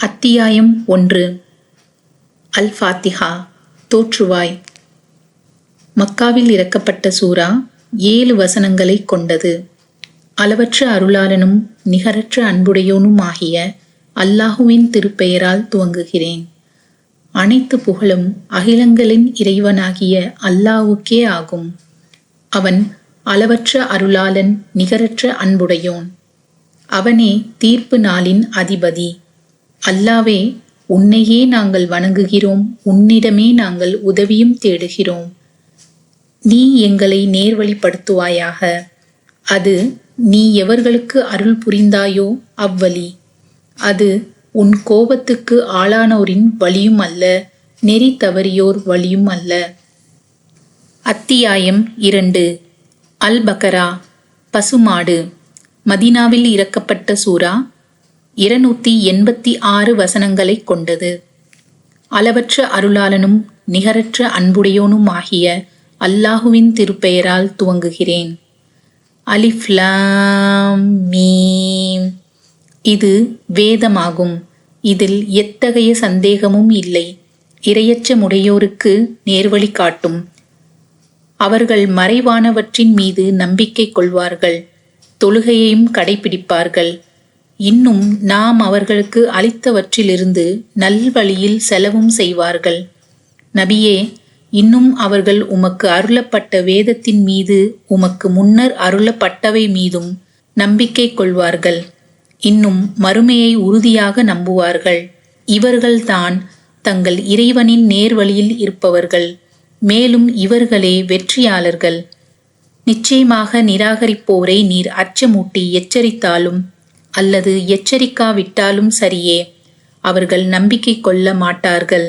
அத்தியாயம் 1. அல்-ஃபாத்திஹா. தோற்றுவாய். மக்காவில் இறக்கப்பட்ட சூரா 7 வசனங்களை கொண்டது. அளவற்ற அருளாளனும் நிகரற்ற அன்புடையோனும் ஆகிய அல்லாஹுவின் திருப்பெயரால் துவங்குகிறேன். அனைத்து புகழும் அகிலங்களின் இறைவனாகிய அல்லாஹ்வுக்கே ஆகும். அவன் அளவற்ற அருளாளன், நிகரற்ற அன்புடையோன். அவனே தீர்ப்பு நாளின் அதிபதி. அல்லாவே, உன்னையே நாங்கள் வணங்குகிறோம், உன்னிடமே நாங்கள் உதவியும் தேடுகிறோம். நீ எங்களை நேர்வழிப்படுத்துவாயாக. அது நீ எவர்களுக்கு அருள் புரிந்தாயோ அவ்வழி. அது உன் கோபத்துக்கு ஆளானோரின் வழியும் அல்ல, நெறி தவறியோர் வழியும் அல்ல. அத்தியாயம் 2. அல்-பக்கரா. பசுமாடு. மதீனாவில் இறக்கப்பட்ட சூரா 286 வசனங்களை கொண்டது. அளவற்ற அருளாளனும் நிகரற்ற அன்புடையோனும் ஆகிய அல்லாஹுவின் திருப்பெயரால் துவங்குகிறேன். அலிஃப் லாம் மீம். இது வேதமாகும். இதில் எத்தகைய சந்தேகமும் இல்லை. இரையச்சமுடையோருக்கு நேர்வழி காட்டும். அவர்கள் மறைவானவற்றின் மீது நம்பிக்கை கொள்வார்கள், தொழுகையையும் கடைபிடிப்பார்கள். இன்னும் நாம் அவர்களுக்கு அளித்தவற்றிலிருந்து நல்வழியில் செலவும் செய்வார்கள். நபியே, இன்னும் அவர்கள் உமக்கு அருளப்பட்ட வேதத்தின் மீது உமக்கு முன்னர் அருளப்பட்டவை மீதும் நம்பிக்கை கொள்வார்கள். இன்னும் மறுமையை உறுதியாக நம்புவார்கள். இவர்கள்தான் தங்கள் இறைவனின் நேர்வழியில் இருப்பவர்கள். மேலும் இவர்களே வெற்றியாளர்கள். நிச்சயமாக நிராகரிப்போரை நீர் அச்சமூட்டி எச்சரித்தாலும் அல்லது எச்சரிக்காவிட்டாலும் சரியே, அவர்கள் நம்பிக்கை கொள்ள மாட்டார்கள்.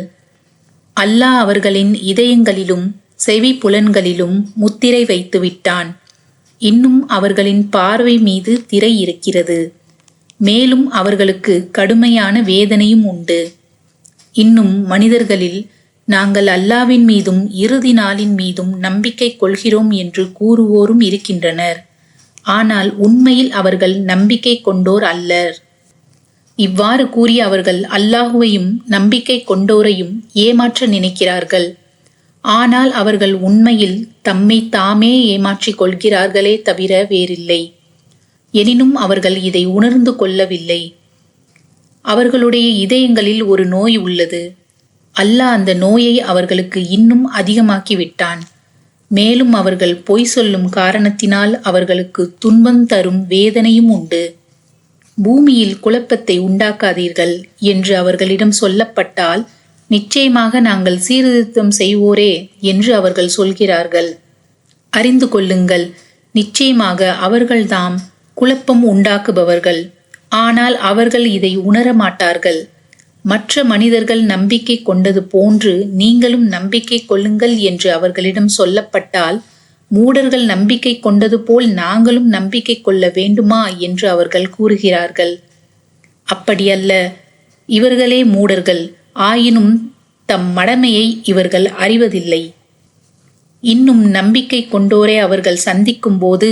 அல்லாஹ் அவர்களின் இதயங்களிலும் செவி புலன்களிலும் முத்திரை வைத்து விட்டான். இன்னும் அவர்களின் பார்வை மீது திரை இருக்கிறது. மேலும் அவர்களுக்கு கடுமையான வேதனையும் உண்டு. இன்னும் மனிதர்களில் நாங்கள் அல்லாவின் மீதும் இறுதி நாளின் மீதும் நம்பிக்கை கொள்கிறோம் என்று கூறுவோரும் இருக்கின்றனர். ஆனால் உண்மையில் அவர்கள் நம்பிக்கை கொண்டோர் அல்லர். இவ்வாறு கூறிய அவர்கள் அல்லாஹுவையும் நம்பிக்கை கொண்டோரையும் ஏமாற்ற நினைக்கிறார்கள். ஆனால் அவர்கள் உண்மையில் தம்மை தாமே ஏமாற்றிக் கொள்கிறார்களே தவிர வேறில்லை. எனினும் அவர்கள் இதை உணர்ந்து கொள்ளவில்லை. அவர்களுடைய இதயங்களில் ஒரு நோய் உள்ளது. அல்லாஹ் அந்த நோயை அவர்களுக்கு இன்னும் அதிகமாக்கிவிட்டான். மேலும் அவர்கள் பொய் சொல்லும் காரணத்தினால் அவர்களுக்கு துன்பம் தரும் வேதனையும் உண்டு. பூமியில் குழப்பத்தை உண்டாக்காதீர்கள் என்று அவர்களிடம் சொல்லப்பட்டால், நிச்சயமாக நாங்கள் சீர்திருத்தம் செய்வோரே என்று அவர்கள் சொல்கிறார்கள். அறிந்து கொள்ளுங்கள், நிச்சயமாக அவர்கள்தாம் குழப்பம் உண்டாக்குபவர்கள். ஆனால் அவர்கள் இதை உணர மாட்டார்கள். மற்ற மனிதர்கள் நம்பிக்கை கொண்டது போன்று நீங்களும் நம்பிக்கை கொள்ளுங்கள் என்று அவர்களிடம் சொல்லப்பட்டால், மூடர்கள் நம்பிக்கை கொண்டது போல் நாங்களும் நம்பிக்கை கொள்ள வேண்டுமா என்று அவர்கள் கூறுகிறார்கள். அப்படியல்ல, இவர்களே மூடர்கள். ஆயினும் தம் மடமையை இவர்கள் அறிவதில்லை. இன்னும் நம்பிக்கை கொண்டோரை அவர்கள் சந்திக்கும் போது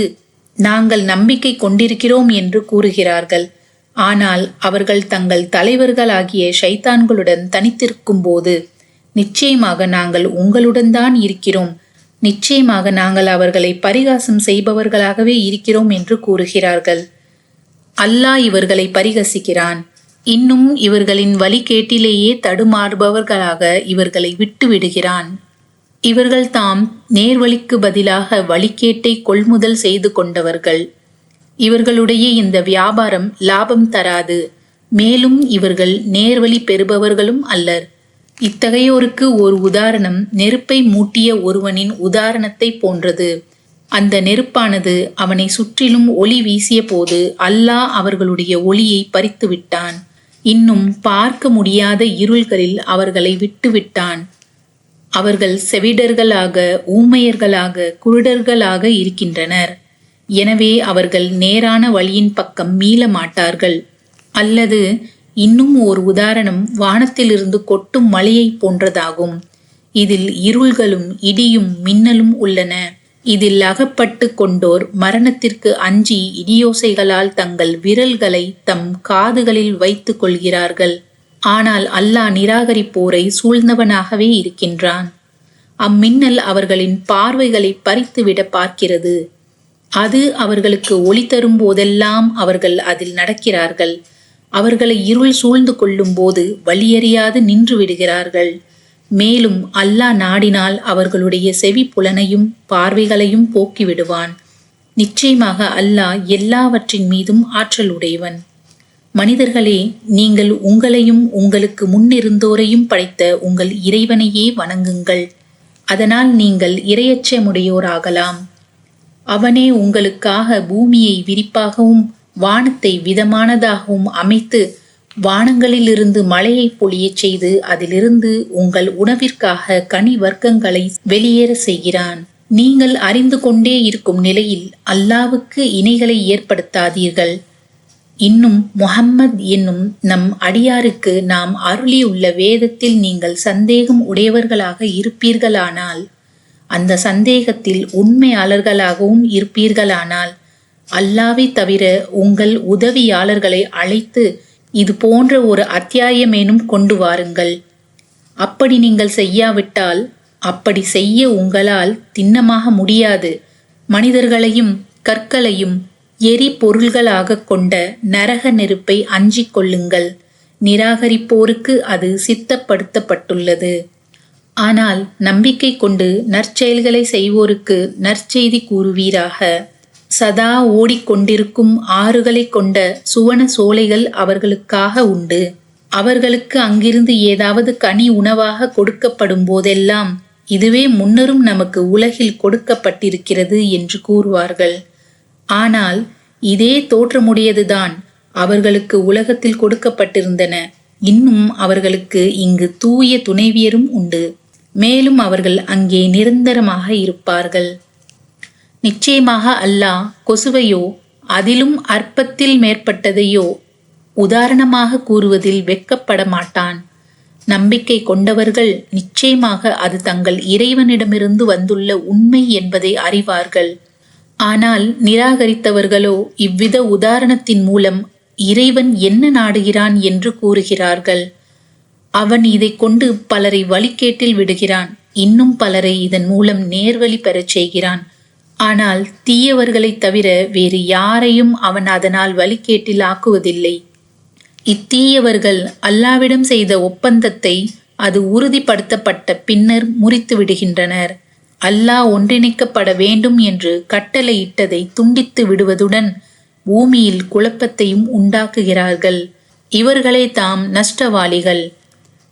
நாங்கள் நம்பிக்கை கொண்டிருக்கிறோம் என்று கூறுகிறார்கள். ஆனால் அவர்கள் தங்கள் தலைவர்களாகிய ஷைத்தான்களுடன் தனித்திருக்கும் போது, நிச்சயமாக நாங்கள் உங்களுடன் தான் இருக்கிறோம், நிச்சயமாக நாங்கள் அவர்களை பரிகாசம் செய்பவர்களாகவே இருக்கிறோம் என்று கூறுகிறார்கள். அல்லாஹ் இவர்களை பரிகசிக்கிறான். இன்னும் இவர்களின் வழிகேட்டிலேயே தடுமாறுபவர்களாக இவர்களை விட்டு விடுகிறான். இவர்கள் தாம் நேர்வழிக்கு பதிலாக வழிகேட்டை கொள்முதல் செய்து கொண்டவர்கள். இவர்களுடைய இந்த வியாபாரம் லாபம் தராது. மேலும் இவர்கள் நேர்வழி பெறுபவர்களும் அல்லர். இத்தகையோருக்கு ஒரு உதாரணம் நெருப்பை மூட்டிய ஒருவனின் உதாரணத்தை போன்றது. அந்த நெருப்பானது அவனை சுற்றிலும் ஒளி வீசிய போது அல்லாஹ் அவர்களுடைய ஒளியை பறித்து விட்டான். இன்னும் பார்க்க முடியாத இருள்களில் அவர்களை விட்டுவிட்டான். அவர்கள் செவிடர்களாக, ஊமையர்களாக, குருடர்களாக இருக்கின்றனர். எனவே அவர்கள் நேரான வழியின் பக்கம் மீள மாட்டார்கள். அல்லது இன்னும் ஓர் உதாரணம் வானத்திலிருந்து கொட்டும் மழையை போன்றதாகும். இதில் இருள்களும் இடியும் மின்னலும் உள்ளன. இதில் அகப்பட்டு கொண்டோர் மரணத்திற்கு அஞ்சி இடியோசைகளால் தங்கள் விரல்களை தம் காதுகளில் வைத்து கொள்கிறார்கள். ஆனால் அல்லாஹ் நிராகரிப்போரை சூழ்ந்தவனாகவே இருக்கின்றான். அம்மின்னல் அவர்களின் பார்வைகளை பறித்துவிட பார்க்கிறது. அது அவர்களுக்கு ஒளி தரும் போதெல்லாம் அவர்கள் அதில் நடக்கிறார்கள். அவர்களை இருள் சூழ்ந்து கொள்ளும் போது வழியறியாது நின்று விடுகிறார்கள். மேலும் அல்லாஹ் நாடினால் அவர்களுடைய செவி புலனையும் பார்வைகளையும் போக்கிவிடுவான். நிச்சயமாக அல்லாஹ் எல்லாவற்றின் மீதும் ஆற்றல் உடையவன். மனிதர்களே, நீங்கள் உங்களையும் உங்களுக்கு முன்னிருந்தோரையும் படைத்த உங்கள் இறைவனையே வணங்குங்கள். அதனால் நீங்கள் இரையச்சமுடையோராகலாம். அவனே உங்களுக்காக பூமியை விரிப்பாகவும் வானத்தை விதமானதாகவும் அமைத்து வானங்களிலிருந்து மழையை பொழியச் செய்து அதிலிருந்து உங்கள் உணவிற்காக கனி வர்க்கங்களை வெளியேற செய்கிறான். நீங்கள் அறிந்து கொண்டே இருக்கும் நிலையில் அல்லாவுக்கு இணைகளை ஏற்படுத்தாதீர்கள். இன்னும் முஹம்மத் என்னும் நம் அடியாருக்கு நாம் அருளியுள்ள வேதத்தில் நீங்கள் சந்தேகம் உடையவர்களாக இருப்பீர்களானால், அந்த சந்தேகத்தில் உண்மையாளர்களாகவும் இருப்பீர்களானால், அல்லாவை தவிர உங்கள் உதவியாளர்களை அழைத்து இது போன்ற ஒரு அத்தியாயமேனும் கொண்டு வாருங்கள். அப்படி நீங்கள் செய்யாவிட்டால், அப்படி செய்ய உங்களால் திண்ணமாக முடியாது. மனிதர்களையும் கற்களையும் எரிபொருள்களாக கொண்ட நரக நெருப்பை அஞ்சிக் கொள்ளுங்கள். நிராகரிப்போருக்கு அது சித்தப்படுத்தப்பட்டுள்ளது. ஆனால் நம்பிக்கை கொண்டு நற்செயல்களை செய்வோருக்கு நற்செய்தி கூறுவீராக. சதா ஓடிக்கொண்டிருக்கும் ஆறுகளை கொண்ட சுவன சோலைகள் அவர்களுக்காக உண்டு. அவர்களுக்கு அங்கிருந்து ஏதாவது கனி உணவாக கொடுக்கப்படும் போதெல்லாம், இதுவே முன்னரும் நமக்கு உலகில் கொடுக்கப்பட்டிருக்கிறது என்று கூறுவார்கள். ஆனால் இதே தோற்றமுடையதுதான் அவர்களுக்கு உலகத்தில் கொடுக்கப்பட்டிருந்தன. இன்னும் அவர்களுக்கு இங்கு தூய துணைவியரும் உண்டு. மேலும் அவர்கள் அங்கே நிரந்தரமாக இருப்பார்கள். நிச்சயமாக அல்லாஹ் கொசுவையோ அதிலும் அற்பத்தில் மேற்பட்டதையோ உதாரணமாக கூறுவதில் வெட்கப்பட மாட்டான். நம்பிக்கை கொண்டவர்கள் நிச்சயமாக அது தங்கள் இறைவனிடமிருந்து வந்துள்ள உண்மை என்பதை அறிவார்கள். ஆனால் நிராகரித்தவர்களோ இவ்வித உதாரணத்தின் மூலம் இறைவன் என்ன நாடுகிறான் என்று கூறுகிறார்கள். அவன் இதை கொண்டு பலரை வழிகேட்டில் விடுகிறான். இன்னும் பலரை இதன் மூலம் நேர்வழி பெறச் செய்கிறான். ஆனால் தீயவர்களைத் தவிர வேறு யாரையும் அவன் அதனால் வழிகேட்டில் ஆக்குவதில்லை. இத்தீயவர்கள் அல்லாவிடம் செய்த ஒப்பந்தத்தை அது உறுதிப்படுத்தப்பட்ட பின்னர் முறித்து விடுகின்றனர். அல்லாஹ் ஒன்றிணைக்கப்பட வேண்டும் என்று கட்டளையிட்டதை துண்டித்து விடுவதுடன் பூமியில் குழப்பத்தையும் உண்டாக்குகிறார்கள். இவர்களே தாம் நஷ்டவாளிகள்.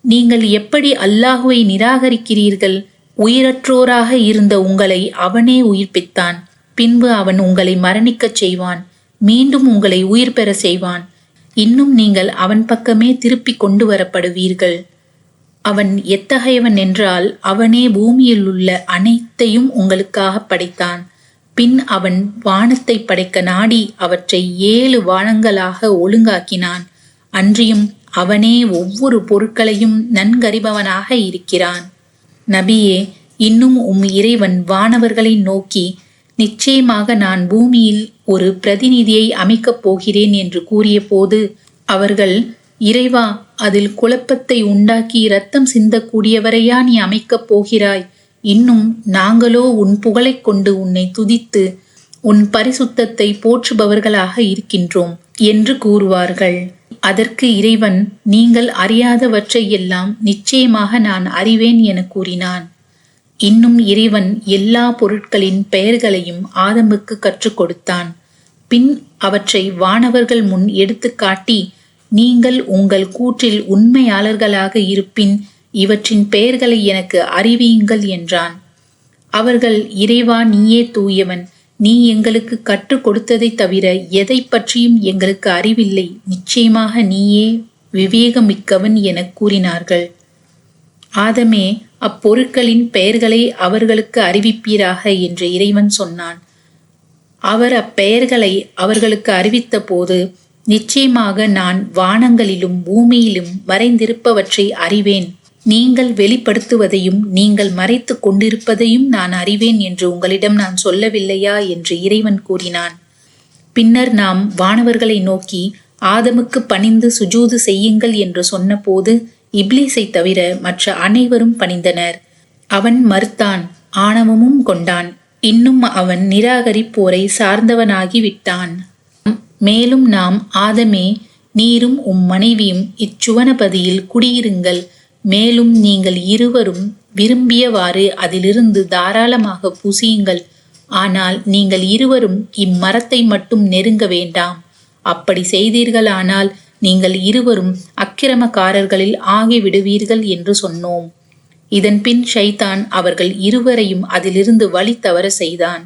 நீங்கள் எப்படி அல்லாஹுவை நிராகரிக்கிறீர்கள்? உயிரற்றோராக இருந்த உங்களை அவனே உயிர்ப்பித்தான். பின்பு அவன் உங்களை மரணிக்கச் செய்வான். மீண்டும் உங்களை உயிர் பெற செய்வான். இன்னும் நீங்கள் அவன் பக்கமே திருப்பி கொண்டு வரப்படுவீர்கள். அவன் எத்தகையவன் என்றால், அவனே பூமியில் உள்ள அனைத்தையும் உங்களுக்காக படைத்தான். பின் அவன் வானத்தை படைக்க நாடி அவற்றை 7 வானங்களாக ஒழுங்காக்கினான். அன்றியும் அவனே ஒவ்வொரு பொருட்களையும் நன்கறிபவனாக இருக்கிறான். நபியே, இன்னும் இறைவன் வானவர்களை நோக்கி, நிச்சயமாக நான் பூமியில் ஒரு பிரதிநிதியை அமைக்கப் போகிறேன் என்று கூறிய போது அவர்கள், இறைவா, அதில் குழப்பத்தை உண்டாக்கி இரத்தம் சிந்தக்கூடியவரையா நீ அமைக்கப் போகிறாய்? இன்னும் நாங்களோ உன் புகழைக் கொண்டு உன்னை துதித்து உன் பரிசுத்தத்தை போற்றுபவர்களாக இருக்கின்றோம் என்று கூறுவார்கள். அதற்கு இறைவன், நீங்கள் அறியாதவற்றை எல்லாம் நிச்சயமாக நான் அறிவேன் என கூறினான். இன்னும் இறைவன் எல்லா பொருட்களின் பெயர்களையும் ஆதமுக்கு கற்றுக் கொடுத்தான். பின் அவற்றை வானவர்கள் முன் எடுத்து காட்டி, நீங்கள் உங்கள் கூற்றில் உண்மையாளர்களாக இருப்பின் இவற்றின் பெயர்களை எனக்கு அறிவியுங்கள் என்றான். அவர்கள், இறைவா, நீயே தூயவன். நீ எங்களுக்கு கற்றுக் கொடுத்ததை தவிர எதை பற்றியும் எங்களுக்கு அறிவில்லை. நிச்சயமாக நீயே விவேகமிக்கவன் என கூறினார்கள். ஆதமே, அப்பொருட்களின் பெயர்களை அவர்களுக்கு அறிவிப்பீராக என்று இறைவன் சொன்னான். அவர் அப்பெயர்களை அவர்களுக்கு அறிவித்த போது, நிச்சயமாக நான் வானங்களிலும் பூமியிலும் மறைந்திருப்பவற்றை அறிவேன். நீங்கள் வெளிப்படுத்துவதையும் நீங்கள் மறைத்து கொண்டிருப்பதையும் நான் அறிவேன் என்று உங்களிடம் நான் சொல்லவில்லையா என்று இறைவன் கூறினான். பின்னர் நாம் வானவர்களை நோக்கி, ஆதமுக்கு பணிந்து சுஜூது செய்யுங்கள் என்று சொன்னபோது இப்லீஸை தவிர மற்ற அனைவரும் பணிந்தனர். அவன் மறுத்தான், ஆணவமும் கொண்டான். இன்னும் அவன் நிராகரிப்போரை சார்ந்தவனாகி விட்டான். மேலும் நாம், ஆதமே, நீரும் உம் மனைவியும் இச்சுவனபதியில் குடியிருங்கள். மேலும் நீங்கள் இருவரும் விரும்பியவாறு அதிலிருந்து தாராளமாக புசியுங்கள். ஆனால் நீங்கள் இருவரும் இம்மரத்தை மட்டும் நெருங்க வேண்டாம். அப்படி செய்தீர்களானால் நீங்கள் இருவரும் அக்கிரமக்காரர்களில் ஆகிவிடுவீர்கள் என்று சொன்னோம். இதன்பின் ஷைத்தான் அவர்கள் இருவரையும் அதிலிருந்து வழி தவற செய்தான்.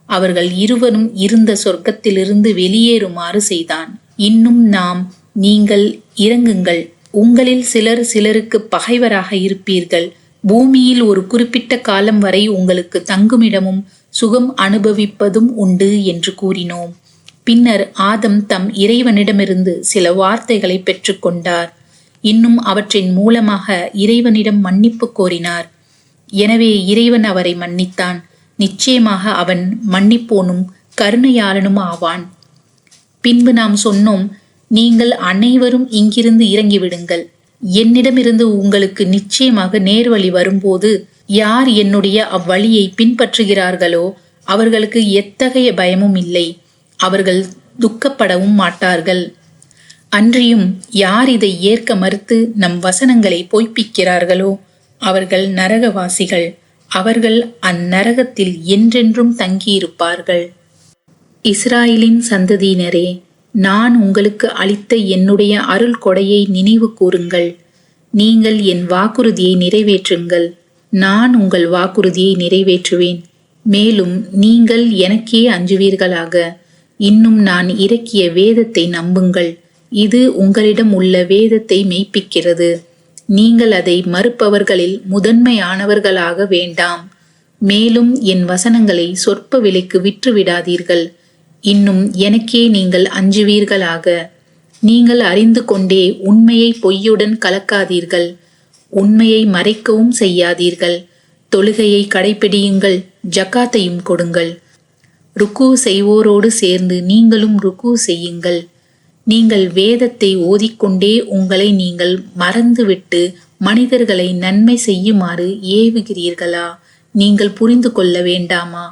அவர்கள் இருவரும் இருந்த சொர்க்கத்திலிருந்து வெளியேறுமாறு செய்தான். இன்னும் நாம், நீங்கள் இறங்குங்கள். உங்களில் சிலர் சிலருக்கு பகைவராக இருப்பீர்கள். பூமியில் ஒரு குறிப்பிட்ட காலம் வரை உங்களுக்கு தங்குமிடமும் சுகம் அனுபவிப்பதும் உண்டு என்று கூறினோம். பின்னர் ஆதம் தம் இறைவனிடமிருந்து சில வார்த்தைகளை பெற்றுக்கொண்டார். இன்னும் அவற்றின் மூலமாக இறைவனிடம் மன்னிப்பு கோரினார். எனவே இறைவன் அவரை மன்னித்தான். நிச்சயமாக அவன் மன்னிப்போனும் கருணையாளனும் ஆவான். பின்பு நாம் சொன்னோம், நீங்கள் அனைவரும் இங்கிருந்து இறங்கிவிடுங்கள். என்னிடமிருந்து உங்களுக்கு நிச்சயமாக நேர்வழி வரும்போது யார் என்னுடைய அவ்வழியை பின்பற்றுகிறார்களோ அவர்களுக்கு எத்தகைய பயமும் இல்லை. அவர்கள் துக்கப்படவும் மாட்டார்கள். அன்றியும் யார் இதை ஏற்க மறுத்து நம் வசனங்களை பொய்ப்பிக்கிறார்களோ அவர்கள் நரகவாசிகள். அவர்கள் அந்நரகத்தில் என்றென்றும் தங்கியிருப்பார்கள். இஸ்ராயலின் சந்ததியினரே, நான் உங்களுக்கு அளித்த என்னுடைய அருள் கொடையை நினைவு கூறுங்கள். நீங்கள் என் வாக்குறுதியை நிறைவேற்றுங்கள். நான் உங்கள் வாக்குறுதியை நிறைவேற்றுவேன். மேலும் நீங்கள் எனக்கே அஞ்சுவீர்களாக. இன்னும் நான் இறக்கிய வேதத்தை நம்புங்கள். இது உங்களிடம் உள்ள வேதத்தை மெய்ப்பிக்கிறது. நீங்கள் அதை மறுப்பவர்களில் முதன்மையானவர்களாக வேண்டாம். மேலும் என் வசனங்களை சொற்ப விலைக்கு விற்றுவிடாதீர்கள். இன்னும் எனக்கே நீங்கள் அஞ்சுவீர்களாக. நீங்கள் அறிந்து கொண்டே உண்மையை பொய்யுடன் கலக்காதீர்கள். உண்மையை மறைக்கவும் செய்யாதீர்கள். தொழுகையை கடைப்பிடியுங்கள், ஜக்காத்தையும் கொடுங்கள். ருக்கு செய்வோரோடு சேர்ந்து நீங்களும் ருக்கு செய்யுங்கள். நீங்கள் வேதத்தை ஓதிக்கொண்டே உங்களை நீங்கள் மறந்துவிட்டு மனிதர்களை நன்மை செய்யுமாறு ஏவுகிறீர்களா? நீங்கள் புரிந்து கொள்ள வேண்டாமா?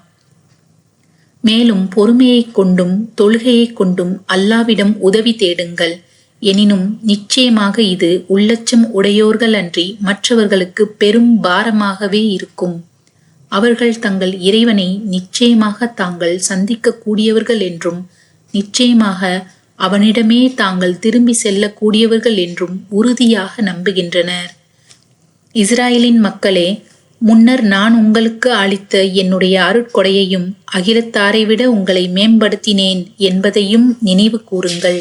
மேலும் பொறுமையை கொண்டும் தொழுகையை கொண்டும் அல்லாவிடம் உதவி தேடுங்கள். எனினும் நிச்சயமாக இது உள்ளச்சம் உடையோர்கள் அன்றி மற்றவர்களுக்கு பெரும் பாரமாகவே இருக்கும். அவர்கள் தங்கள் இறைவனை நிச்சயமாக தாங்கள் சந்திக்க கூடியவர்கள் என்றும் நிச்சயமாக அவனிடமே தாங்கள் திரும்பி செல்லக்கூடியவர்கள் என்றும் உறுதியாக நம்புகின்றனர். இஸ்ராயலின் மக்களே, முன்னர் நான் உங்களுக்கு அளித்த என்னுடைய அருட்கொடையையும் அகிலத்தாரை விட உங்களை மேம்படுத்தினேன் என்பதையும் நினைவு கூறுங்கள்.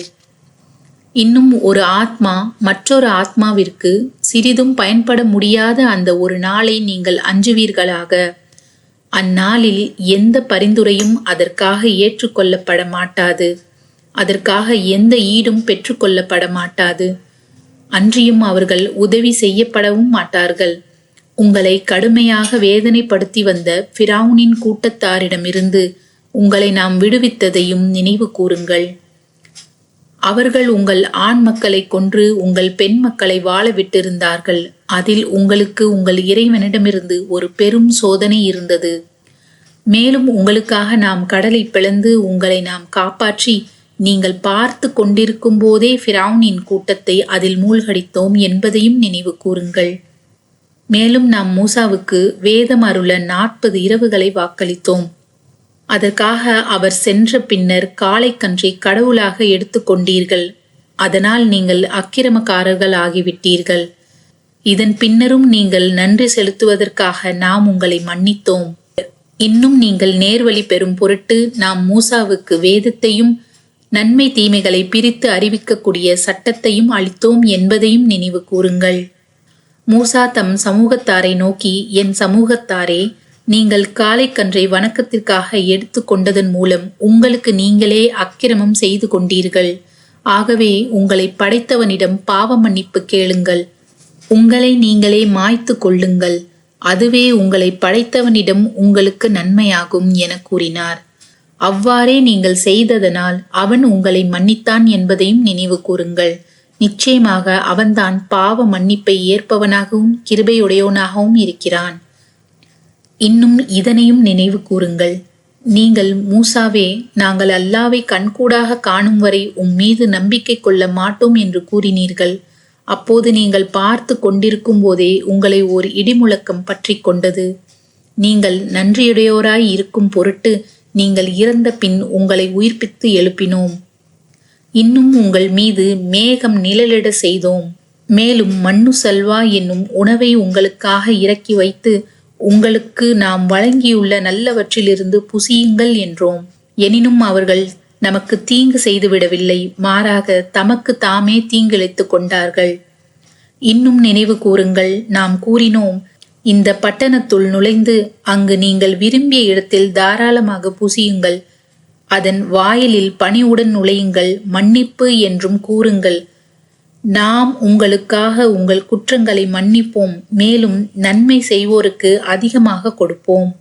இன்னும் ஒரு ஆத்மா மற்றொரு ஆத்மாவிற்கு சிறிதும் பயன்பட முடியாத அந்த ஒரு நாளை நீங்கள் அஞ்சுவீர்களாக. அந்நாளில் எந்த பரிந்துரையும் அதற்காக ஏற்றுக்கொள்ளப்பட மாட்டாது. அதற்காக எந்த ஈடும் பெற்றுக்கொள்ளப்பட மாட்டாது. அன்றியும் அவர்கள் உதவி செய்யப்படவும் மாட்டார்கள். உங்களை கடுமையாக வேதனைப்படுத்தி வந்த ஃபிரௌனின் கூட்டத்தாரிடமிருந்து உங்களை நாம் விடுவித்ததையும் நினைவு கூறுங்கள். அவர்கள் உங்கள் ஆண் மக்களை கொன்று உங்கள் பெண் மக்களை வாழ விட்டிருந்தார்கள். அதில் உங்களுக்கு உங்கள் இறைவனிடமிருந்து ஒரு பெரும் சோதனை இருந்தது. மேலும் உங்களுக்காக நாம் கடலை பிளந்து உங்களை நாம் காப்பாற்றி நீங்கள் பார்த்து கொண்டிருக்கும் போதே ஃபிரௌனின் கூட்டத்தை அதில் மூழ்கடித்தோம் என்பதையும் நினைவு கூறுங்கள். மேலும் நாம் மூசாவுக்கு வேதம் அருள 40 இரவுகளை வாக்களித்தோம். அதற்காக அவர் சென்ற பின்னர் காளைக்கன்றை கடவுளாக எடுத்துக்கொண்டீர்கள். அதனால் நீங்கள் அக்கிரமக்காரர்கள் ஆகிவிட்டீர்கள். இதன் பின்னரும் நீங்கள் நன்றி செலுத்துவதற்காக நாம் உங்களை மன்னித்தோம். இன்னும் நீங்கள் நேர்வழி பெறும் பொருட்டு நாம் மூசாவுக்கு வேதத்தையும் நன்மை தீமைகளை பிரித்து அறிவிக்கக்கூடிய சட்டத்தையும் அளித்தோம் என்பதையும் நினைவு கூறுங்கள். மூசா தம் சமூகத்தாரை நோக்கி, என் சமூகத்தாரே, நீங்கள் காளைக்கன்றை வணக்கத்திற்காக எடுத்து கொண்டதன் மூலம் உங்களுக்கு நீங்களே அக்கிரமம் செய்து கொண்டீர்கள். ஆகவே உங்களை படைத்தவனிடம் பாவ மன்னிப்பு கேளுங்கள். உங்களை நீங்களே மாய்த்து கொள்ளுங்கள். அதுவே உங்களை படைத்தவனிடம் உங்களுக்கு நன்மையாகும் என கூறினார். அவ்வாறே நீங்கள் செய்ததனால் அவன் உங்களை மன்னித்தான் என்பதையும் நினைவு கூறுங்கள். நிச்சயமாக அவன்தான் பாவ மன்னிப்பை ஏற்பவனாகவும் கிருபையுடையவனாகவும் இருக்கிறான். இன்னும் இதனையும் நினைவு கூறுங்கள். நீங்கள் மூசாவே, நாங்கள் அல்லாவை கண்கூடாக காணும் வரை மீது நம்பிக்கை கொள்ள மாட்டோம் என்று கூறினீர்கள். அப்போது நீங்கள் பார்த்து கொண்டிருக்கும் போதே உங்களை ஓர் இடிமுழக்கம் பற்றி கொண்டது. நீங்கள் நன்றியுடையோராய் இருக்கும் பொருட்டு நீங்கள் இறந்த பின் உங்களை உயிர்ப்பித்து எழுப்பினோம். இன்னும் உங்கள் மீது மேகம் நிழலிட செய்தோம். மேலும் மண்ணு சல்வா என்னும் உணவை உங்களுக்காக இறக்கி வைத்து உங்களுக்கு நாம் வழங்கியுள்ள நல்லவற்றிலிருந்து புசியுங்கள் என்றோம். எனினும் அவர்கள் நமக்கு தீங்கு செய்துவிடவில்லை, மாறாக தமக்கு தாமே தீங்கிழைத்துக் கொண்டார்கள். இன்னும் நினைவு கூறுங்கள், நாம் கூறினோம், இந்த பட்டணத்துள் நுழைந்து அங்கு நீங்கள் விரும்பிய இடத்தில் தாராளமாக புசியுங்கள். அதன் வாயிலில் பணிவுடன் நுழையுங்கள், மன்னிப்பு என்றும் கூறுங்கள். நாம் உங்களுக்காக உங்கள் குற்றங்களை மன்னிப்போம், மேலும் நன்மை செய்வோருக்கு அதிகமாக கொடுப்போம்.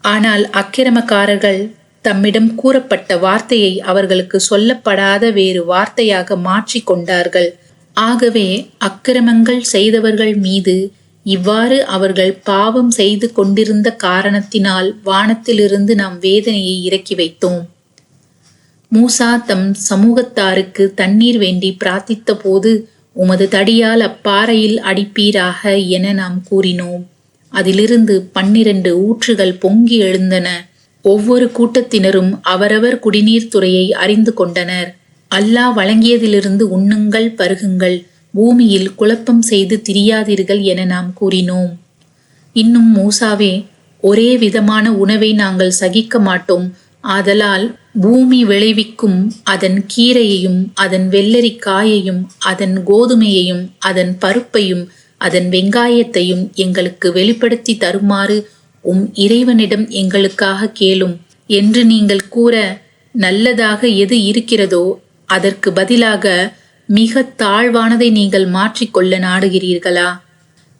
ஆனால் அக்கிரமக்காரர்கள் தம்மிடம் கூறப்பட்ட வார்த்தையை அவர்களுக்கு சொல்லப்படாத வேறு வார்த்தையாக மாற்றி கொண்டார்கள். ஆகவே அக்கிரமங்கள் செய்தவர்கள் மீது இவ்வாறு அவர்கள் பாவம் செய்து கொண்டிருந்த காரணத்தினால் வானத்திலிருந்து நாம் வேதனையை இறக்கி வைத்தோம். மூசா தம் சமூகத்தாருக்கு தண்ணீர் வேண்டி பிரார்த்தித்த போது, உமது தடியால் அப்பாறையில் அடிப்பீராக என நாம் கூறினோம். அதிலிருந்து 12 ஊற்றுகள் பொங்கி எழுந்தன. ஒவ்வொரு கூட்டத்தினரும் அவரவர் குடிநீர் துறையை அறிந்து கொண்டனர். அல்லாஹ் வழங்கியதிலிருந்து உண்ணுங்கள், பருகுங்கள், பூமியில் குழப்பம் செய்து திரியாதீர்கள் என நாம் கூறினோம். இன்னும் மூசாவே, ஒரே விதமான உணவை நாங்கள் சகிக்க மாட்டோம். ஆதலால் பூமி விளைவிக்கும் அதன் கீரையையும் அதன் வெள்ளரிக்காயையும் அதன் கோதுமையையும் அதன் பருப்பையும் அதன் வெங்காயத்தையும் எங்களுக்கு வெளிப்படுத்தி தருமாறு இறைவனிடம் எங்களுக்காக கேளும் என்று நீங்கள் கூற, நல்லதாக எது இருக்கிறதோ அதற்கு பதிலாக மிக தாழ்வானதை நீங்கள் மாற்றிக்கொள்ள நாடுகிறீர்களா?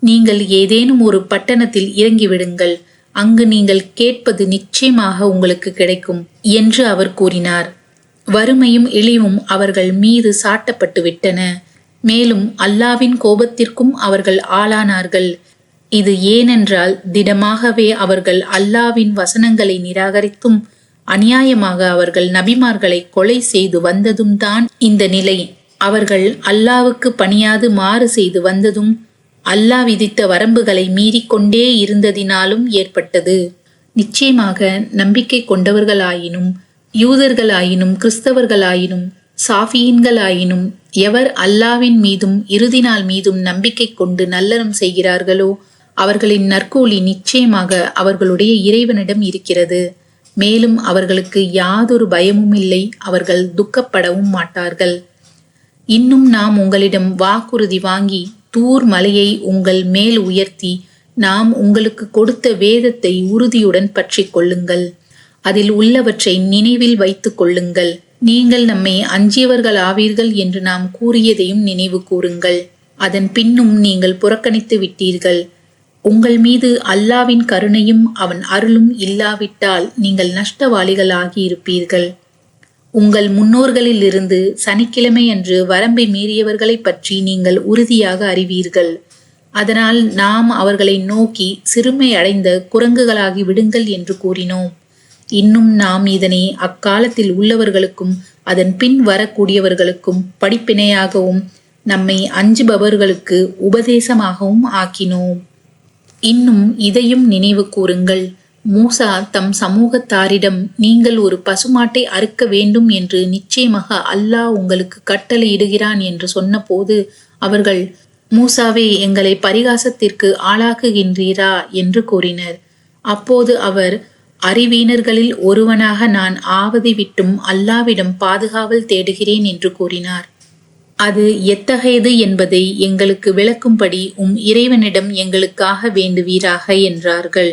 நீங்கள் ஏதேனும் ஒரு பட்டணத்தில் இறங்கிவிடுங்கள், அங்கு நீங்கள் கேட்பது நிச்சயமாக உங்களுக்கு கிடைக்கும் என்று அவர் கூறினார். வறுமையும் இழிவும் அவர்கள் மீது சாட்டப்பட்டு விட்டன. மேலும் அல்லாவின் கோபத்திற்கும் அவர்கள் ஆளானார்கள். இது ஏனென்றால் திடமாகவே அவர்கள் அல்லாவின் வசனங்களை நிராகரித்தும் அநியாயமாக அவர்கள் நபிமார்களை கொலை செய்து வந்ததும் தான் இந்த நிலை. அவர்கள் அல்லாவுக்கு பணியாது மாறு செய்து வந்ததும் அல்லாஹ் விதித்த வரம்புகளை மீறிக்கொண்டே இருந்ததினாலும் ஏற்பட்டது. நிச்சயமாக நம்பிக்கை கொண்டவர்களாயினும் யூதர்களாயினும் கிறிஸ்தவர்களாயினும் சாஃபியீன்களாயினும் எவர் அல்லாவின் மீதும் இறுதி நாள் மீதும் நம்பிக்கை கொண்டு நல்லறம் செய்கிறார்களோ அவர்களின் நற்கூலி நிச்சயமாக அவர்களுடைய இறைவனிடம் இருக்கிறது. மேலும் அவர்களுக்கு யாதொரு பயமும் இல்லை, அவர்கள் துக்கப்படவும் மாட்டார்கள். இன்னும் நாம் உங்களிடம் வாக்குறுதி வாங்கி தூர் மலையை உங்கள் மேல் உயர்த்தி நாம் உங்களுக்கு கொடுத்த வேதத்தை உறுதியுடன் பற்றி கொள்ளுங்கள். அதில் உள்ளவற்றை நினைவில் வைத்துக் கொள்ளுங்கள். நீங்கள் நம்மை அஞ்சியவர்கள் ஆவீர்கள் என்று நாம் கூறியதையும் நினைவு கூறுங்கள். அதன் பின்னும் நீங்கள் புறக்கணித்து விட்டீர்கள். உங்கள் மீது அல்லாவின் கருணையும் அவன் அருளும் இல்லாவிட்டால் நீங்கள் நஷ்டவாளிகள் ஆகியிருப்பீர்கள். உங்கள் முன்னோர்களிலிருந்து சனிக்கிழமை அன்று வரம்பை மீறியவர்களை பற்றி நீங்கள் உறுதியாக அறிவீர்கள். அதனால் நாம் அவர்களை நோக்கி சிறுமை அடைந்த குரங்குகளாகி விடுங்கள் என்று கூறினோம். இன்னும் நாம் இதனை அக்காலத்தில் உள்ளவர்களுக்கும் அதன் பின் வரக்கூடியவர்களுக்கும் படிப்பினையாகவும் நம்மை அஞ்சுபவர்களுக்கு உபதேசமாகவும் ஆக்கினோம். இன்னும் இதையும் நினைவு கூறுங்கள். மூசா தம் சமூகத்தாரிடம், நீங்கள் ஒரு பசுமாட்டை அறுக்க வேண்டும் என்று நிச்சயமாக அல்லாஹ் உங்களுக்கு கட்டளையிடுகிறான் என்று சொன்னபோது அவர்கள், மூசாவே, எங்களை பரிகாசத்திற்கு ஆளாக்குகின்றீரா என்று கூறினர். அப்போது அவர், அறிவீனர்களில் ஒருவனாக நான் ஆவதை விட்டும் அல்லாவிடம் பாதுகாவல் தேடுகிறேன் என்று கூறினார். அது எத்தகையது என்பதை எங்களுக்கு விளக்கும்படி இறைவனிடம் எங்களுக்காக வேண்டுவீராக என்றார்கள்.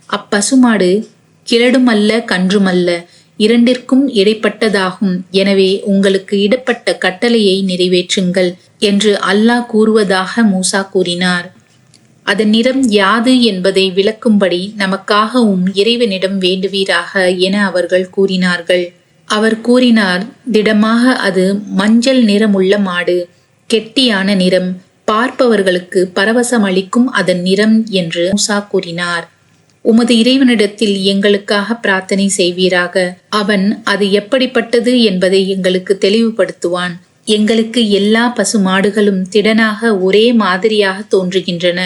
அப்பசுமாடு கிழடுமல்ல கன்றுமல்ல, இரண்டிற்கும் இடைப்பட்டதாகும். எனவே உங்களுக்கு இடப்பட்ட கட்டளையை நிறைவேற்றுங்கள் என்று அல்லாஹ் கூறுவதாக மூசா கூறினார். அதன் நிறம் யாது என்பதை விளக்கும்படி நமக்காகவும் இறைவனிடம் வேண்டுவீராக என அவர்கள் கூறினார்கள். அவர் கூறினார், திடமாக அது மஞ்சள் நிறமுள்ள மாடு, கெட்டியான நிறம், பார்ப்பவர்களுக்கு பரவசம் அளிக்கும் அதன் நிறம் என்று மூசா கூறினார். உமது இறைவனிடத்தில் எங்களுக்காக பிரார்த்தனை செய்வீராக. அவன் அது எப்படிப்பட்டது என்பதை எங்களுக்கு தெளிவுபடுத்துவான். எங்களுக்கு எல்லா பசு மாடுகளும் திடனாக ஒரே மாதிரியாக தோன்றுகின்றன.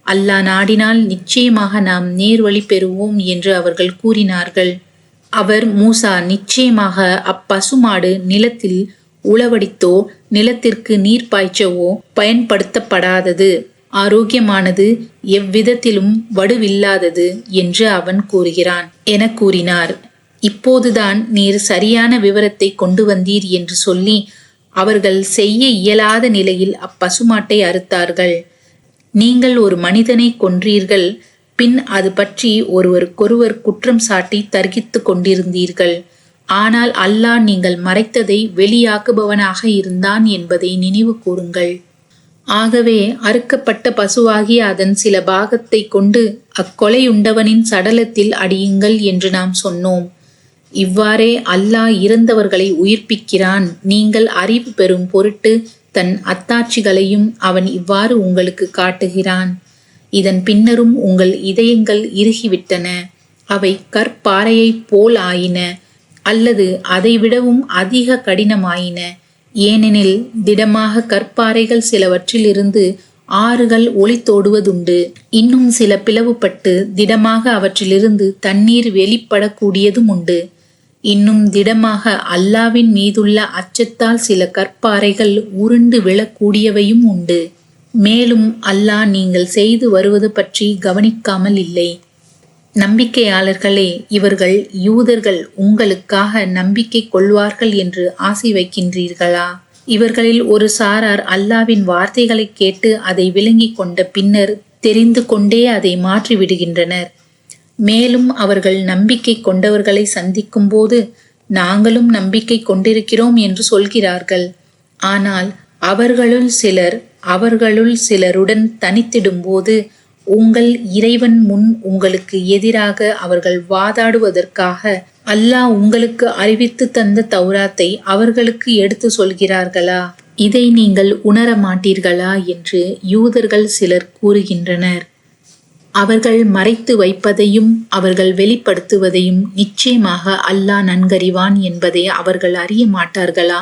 அல்லாஹ் நாடினால் நிச்சயமாக நாம் நேர்வழி பெறுவோம் என்று அவர்கள் கூறினார்கள். அவர் மூசா, நிச்சயமாக அப்பசுமாடு நிலத்தில் உளவடித்தோ நிலத்திற்கு நீர் பாய்ச்சவோ பயன்படுத்தப்படாதது, ஆரோக்கியமானது, எவ்விதத்திலும் வடுவில்லாதது என்று அவன் கூறுகிறான் என கூறினார். இப்போதுதான் நீர் சரியான விவரத்தை கொண்டு வந்தீர் என்று சொல்லி அவர்கள் செய்ய இயலாத நிலையில் அப்பசுமாட்டை அறுத்தார்கள். நீங்கள் ஒரு மனிதனை கொன்றீர்கள், பின் அது பற்றி ஒருவருக்கொருவர் குற்றம் சாட்டி தர்கித்து கொண்டிருந்தீர்கள். ஆனால் அல்லாஹ் நீங்கள் மறைத்ததை வெளியாக்குபவனாக இருந்தான் என்பதை நினைவு கூறுங்கள். ஆகவே அறுக்கப்பட்ட பசுவாகிய அதன் சில பாகத்தை கொண்டு அக்கொலையுண்டவனின் சடலத்தில் அடியுங்கள் என்று நாம் சொன்னோம். இவ்வாறே அல்லாஹ் இறந்தவர்களை உயிர்ப்பிக்கிறான். நீங்கள் அறிவு பெறும் பொருட்டு தன் அத்தாட்சிகளையும் அவன் இவ்வாறு உங்களுக்கு காட்டுகிறான். இதன் பின்னரும் உங்கள் இதயங்கள் இறுகிவிட்டன, அவை கற்பாறையைப் போல் ஆயின, அல்லது அதைவிடவும் அதிக கடினமாயின. ஏனெனில் திடமாக கற்பாறைகள் சிலவற்றிலிருந்து ஆறுகள் ஒளித்தோடுவதுண்டு. இன்னும் சில பிளவுபட்டு திடமாக அவற்றிலிருந்து தண்ணீர் வெளிப்படக்கூடியதும் உண்டு. இன்னும் திடமாக அல்லாவின் மீதுள்ள அச்சத்தால் சில கற்பாறைகள் உருண்டு விழக்கூடியவையும் உண்டு. மேலும் அல்லாஹ் நீங்கள் செய்து வருவது பற்றி கவனிக்காமல் இல்லை. நம்பிக்கையாளர்களே, இவர்கள் யூதர்கள் உங்களுக்காக நம்பிக்கை கொள்வார்கள் என்று ஆசை வைக்கின்றீர்களா? இவர்களில் ஒரு சாரார் அல்லாவின் வார்த்தைகளை கேட்டு அதை விளங்கிக் கொண்ட பின்னர் தெரிந்து கொண்டே அதை மாற்றி விடுகின்றனர். மேலும் அவர்கள் நம்பிக்கை கொண்டவர்களை சந்திக்கும் போது நாங்களும் நம்பிக்கை கொண்டிருக்கிறோம் என்று சொல்கிறார்கள். ஆனால் அவர்களுள் சிலருடன் தனித்திடும்போது உங்கள் இறைவன் முன் உங்களுக்கு எதிராக அவர்கள் வாதாடுவதற்காக அல்லாஹ் உங்களுக்கு அறிவித்து தந்த தௌராத்தை அவர்களுக்கு எடுத்து சொல்கிறார்களா? இதை நீங்கள் உணர மாட்டீர்களா என்று யூதர்கள் சிலர் கூறுகின்றனர். அவர்கள் மறைத்து வைப்பதையும் அவர்கள் வெளிப்படுத்துவதையும் நிச்சயமாக அல்லாஹ் நன்கறிவான் என்பதை அவர்கள் அறிய மாட்டார்களா?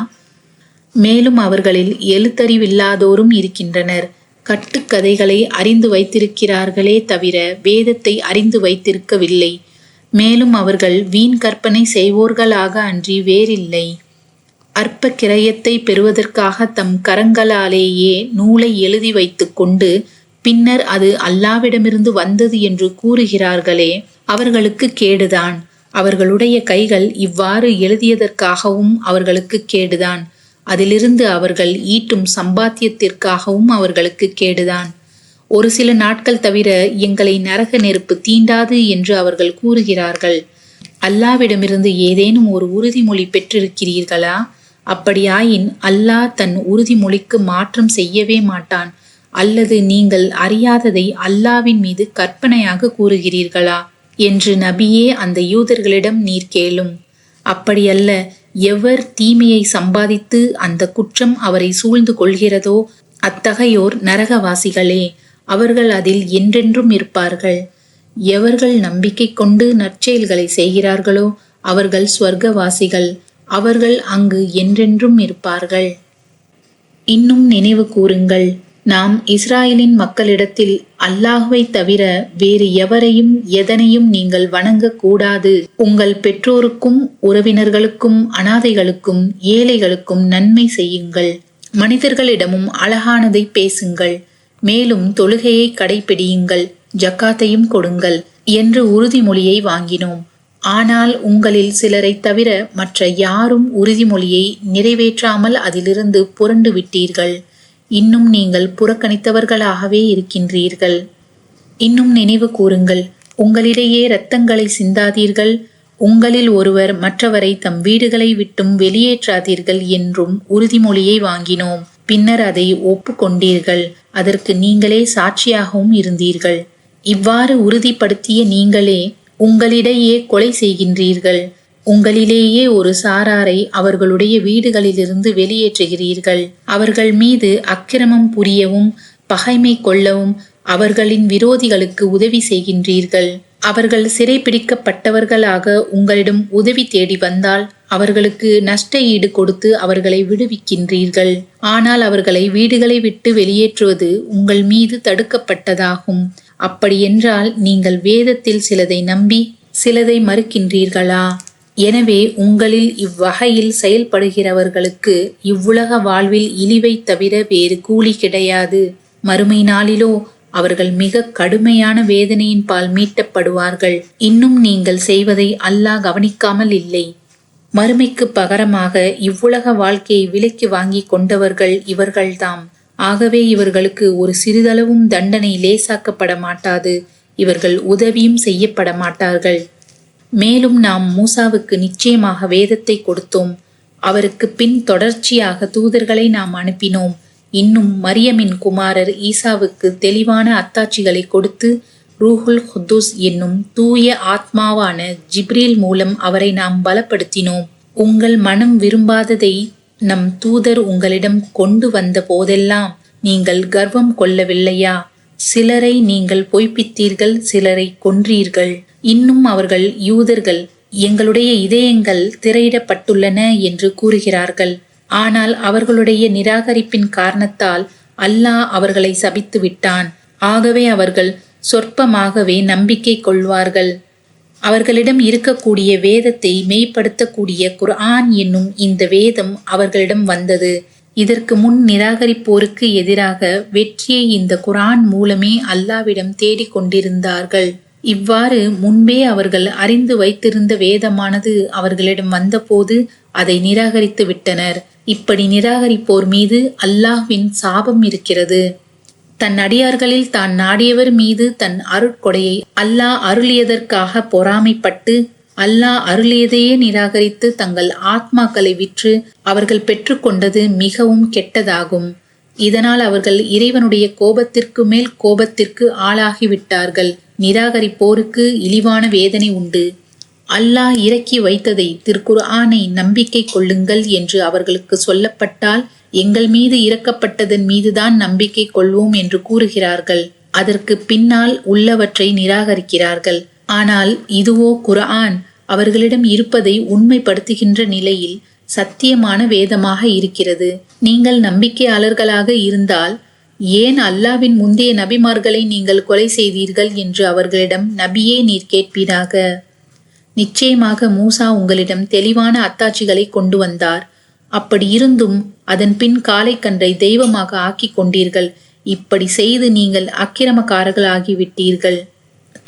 மேலும் அவர்களில் எழுத்தறிவில்லாதோரும் இருக்கின்றனர். கட்டுக்கதைகளை அறிந்து வைத்திருக்கிறார்களே தவிர வேதத்தை அறிந்து வைத்திருக்கவில்லை. மேலும் அவர்கள் வீண் கற்பனை செய்வோர்களாக அன்றி வேறில்லை. அற்ப கிரயத்தை பெறுவதற்காக தம் கரங்களாலேயே நூலை எழுதி வைத்து கொண்டு பின்னர் அது அல்லாவிடமிருந்து வந்தது என்று கூறுகிறார்களே, அவர்களுக்கு கேடுதான். அவர்களுடைய கைகள் இவ்வாறு எழுதியதற்காகவும் அவர்களுக்கு கேடுதான். அதிலிருந்து அவர்கள் ஈட்டும் சம்பாத்தியத்திற்காகவும் அவர்களுக்கு கேடுதான். ஒரு சில நாட்கள் தவிர எங்களை நரக நெருப்பு தீண்டாது என்று அவர்கள் கூறுகிறார்கள். அல்லாவிடமிருந்து ஏதேனும் ஒரு உறுதிமொழி பெற்றிருக்கிறீர்களா? அப்படியாயின் அல்லாஹ் தன் உறுதிமொழிக்கு மாற்றம் செய்யவே மாட்டான். அல்லது நீங்கள் அறியாததை அல்லாவின் மீது கற்பனையாக கூறுகிறீர்களா என்று நபியே அந்த யூதர்களிடம் நீர் கேளும். அப்படியல்ல, எவர் தீமையை சம்பாதித்து அந்த குற்றம் அவரை சூழ்ந்து கொள்கிறதோ அத்தகையோர் நரகவாசிகளே, அவர்கள் அதில் என்றென்றும் இருப்பார்கள். எவர்கள் நம்பிக்கை கொண்டு நற்செயல்களை செய்கிறார்களோ அவர்கள் ஸ்வர்க்கவாசிகள், அவர்கள் அங்கு என்றென்றும் இருப்பார்கள். இன்னும் நினைவு கூறுங்கள், நாம் இஸ்ராயலின் மக்களிடத்தில் அல்லாஹ்வை தவிர வேறு எவரையும் எதனையும் நீங்கள் வணங்கக்கூடாது. உங்கள் பெற்றோருக்கும் உறவினர்களுக்கும் அனாதைகளுக்கும் ஏழைகளுக்கும் நன்மை செய்யுங்கள். மனிதர்களிடமும் அழகானதை பேசுங்கள். மேலும் தொழுகையை கடைபிடியுங்கள், ஜக்காத்தையும் கொடுங்கள் என்று உறுதிமொழியை வாங்கினோம். ஆனால் உங்களில் சிலரை தவிர மற்ற யாரும் உறுதிமொழியை நிறைவேற்றாமல் அதிலிருந்து புரண்டு விட்டீர்கள். இன்னும் நீங்கள் புறக்கணித்தவர்களாகவே இருக்கின்றீர்கள். இன்னும் நினைவு கூறுங்கள், உங்களிடையே இரத்தங்களை சிந்தாதீர்கள், உங்களில் ஒருவர் மற்றவரை தம் வீடுகளை விட்டும் வெளியேற்றாதீர்கள் என்றும் உறுதிமொழியை வாங்கினோம். பின்னர் அதை ஒப்புக்கொண்டீர்கள். அதற்கு நீங்களே சாட்சியாகவும் இருந்தீர்கள். இவ்வாறு உறுதிப்படுத்திய நீங்களே உங்களிடையே கொலை செய்கின்றீர்கள். உங்களிலேயே ஒரு சாராரை அவர்களுடைய வீடுகளிலிருந்து வெளியேற்றுகிறீர்கள். அவர்கள் மீது அக்கிரமம் புரியவும் பகைமை கொள்ளவும் அவர்களின் விரோதிகளுக்கு உதவி செய்கின்றீர்கள். அவர்கள் சிறைப்பிடிக்கப்பட்டவர்களாக உங்களிடம் உதவி தேடி வந்தால் அவர்களுக்கு நஷ்ட ஈடு கொடுத்து அவர்களை விடுவிக்கின்றீர்கள். ஆனால் அவர்களை வீடுகளை விட்டு வெளியேற்றுவது உங்கள் மீது தடுக்கப்பட்டதாகும். அப்படியென்றால் நீங்கள் வேதத்தில் சிலதை நம்பி சிலதை மறுக்கின்றீர்களா? எனவே உங்களில் இவ்வகையில் செயல்படுகிறவர்களுக்கு இவ்வுலக வாழ்வில் இழிவை தவிர வேறு கூலி கிடையாது. மறுமை நாளிலோ அவர்கள் மிக கடுமையான வேதனையின் பால் மீட்டப்படுவார்கள். இன்னும் நீங்கள் செய்வதை அல்லாஹ் கவனிக்காமல் இல்லை. மறுமைக்கு பகரமாக இவ்வுலக வாழ்க்கையை விலைக்கு வாங்கி கொண்டவர்கள் இவர்கள்தாம். ஆகவே இவர்களுக்கு ஒரு சிறிதளவும் தண்டனை லேசாக்கப்பட மாட்டாது. இவர்கள் உதவியும் செய்யப்பட மாட்டார்கள். மேலும் நாம் மூசாவுக்கு நிச்சயமாக வேதத்தை கொடுத்தோம். அவருக்கு பின் தொடர்ச்சியாக தூதர்களை நாம் அனுப்பினோம். இன்னும் மரியமின் குமாரர் ஈசாவுக்கு தெளிவான அத்தாட்சிகளை கொடுத்து ரூஹுல் குத்தூஸ் என்னும் தூய ஆத்மாவான ஜிப்ரீல் மூலம் அவரை நாம் பலப்படுத்தினோம். உங்கள் மனம் விரும்பாததை நம் தூதர் உங்களிடம் கொண்டு வந்த போதெல்லாம் நீங்கள் கர்வம் கொள்ளவில்லையா? சிலரை நீங்கள் பொய்ப்பித்தீர்கள், சிலரை கொன்றீர்கள். இன்னும் அவர்கள் யூதர்கள் எங்களுடைய இதயங்கள் திரையிடப்பட்டுள்ளன என்று கூறுகிறார்கள். ஆனால் அவர்களுடைய நிராகரிப்பின் காரணத்தால் அல்லாஹ் அவர்களை சபித்து விட்டான். ஆகவே அவர்கள் சொற்பமாகவே நம்பிக்கை கொள்வார்கள். அவர்களிடம் இருக்கக்கூடிய வேதத்தை மெய்ப்படுத்தக்கூடிய குர்ஆன் என்னும் இந்த வேதம் அவர்களிடம் வந்தது. இதற்கு முன் நிராகரிப்போருக்கு எதிராக வெற்றியை இந்த குர்ஆன் மூலமே அல்லாவிடம் தேடிக் கொண்டிருந்தார்கள். இவ்வாறு முன்பே அவர்கள் அறிந்து வைத்திருந்த வேதமானது அவர்களிடம் வந்தபோது அதை நிராகரித்து விட்டனர். இப்படி நிராகரிப்போர் மீது அல்லாஹ்வின் சாபம் இருக்கிறது. தன் அடியார்களில் தான் நாடியவர் மீது தன் அருட்கொடையை அல்லாஹ் அருளியதற்காக பொறாமைப்பட்டு அல்லாஹ் அருளியதையே நிராகரித்து தங்கள் ஆத்மாக்களை விற்று அவர்கள் பெற்றுக்கொண்டது மிகவும் கெட்டதாகும். இதனால் அவர்கள் இறைவனுடைய கோபத்திற்கு மேல் கோபத்திற்கு ஆளாகிவிட்டார்கள். நிராகரிப்போருக்கு இழிவான வேதனை உண்டு. அல்லாஹ் இறக்கி வைத்ததை திருக்குர்ஆனை நம்பிக்கை கொள்ளுங்கள் என்று அவர்களுக்கு சொல்லப்பட்டால் எங்கள் மீது இறக்கப்பட்டதன் மீதுதான் நம்பிக்கை கொள்வோம் என்று கூறுகிறார்கள். அதற்கு பின்னால் உள்ளவற்றை நிராகரிக்கிறார்கள். ஆனால் இதுவோ குர்ஆன் அவர்களிடம் இருப்பதை உண்மைப்படுத்துகின்ற நிலையில் சத்தியமான வேதமாக இருக்கிறது. நீங்கள் நம்பிக்கையாளர்களாக இருந்தால் ஏன் அல்லாவின் முந்தைய நபிமார்களை நீங்கள் கொலை செய்தீர்கள் என்று அவர்களிடம் நபியே நீர் கேட்பீராக. நிச்சயமாக மூசா உங்களிடம் தெளிவான அத்தாட்சிகளை கொண்டு வந்தார். அப்படி இருந்தும் அதன் பின் காளைக்கன்றை தெய்வமாக ஆக்கி கொண்டீர்கள். இப்படி செய்து நீங்கள் அக்கிரமக்காரர்களாகிவிட்டீர்கள்.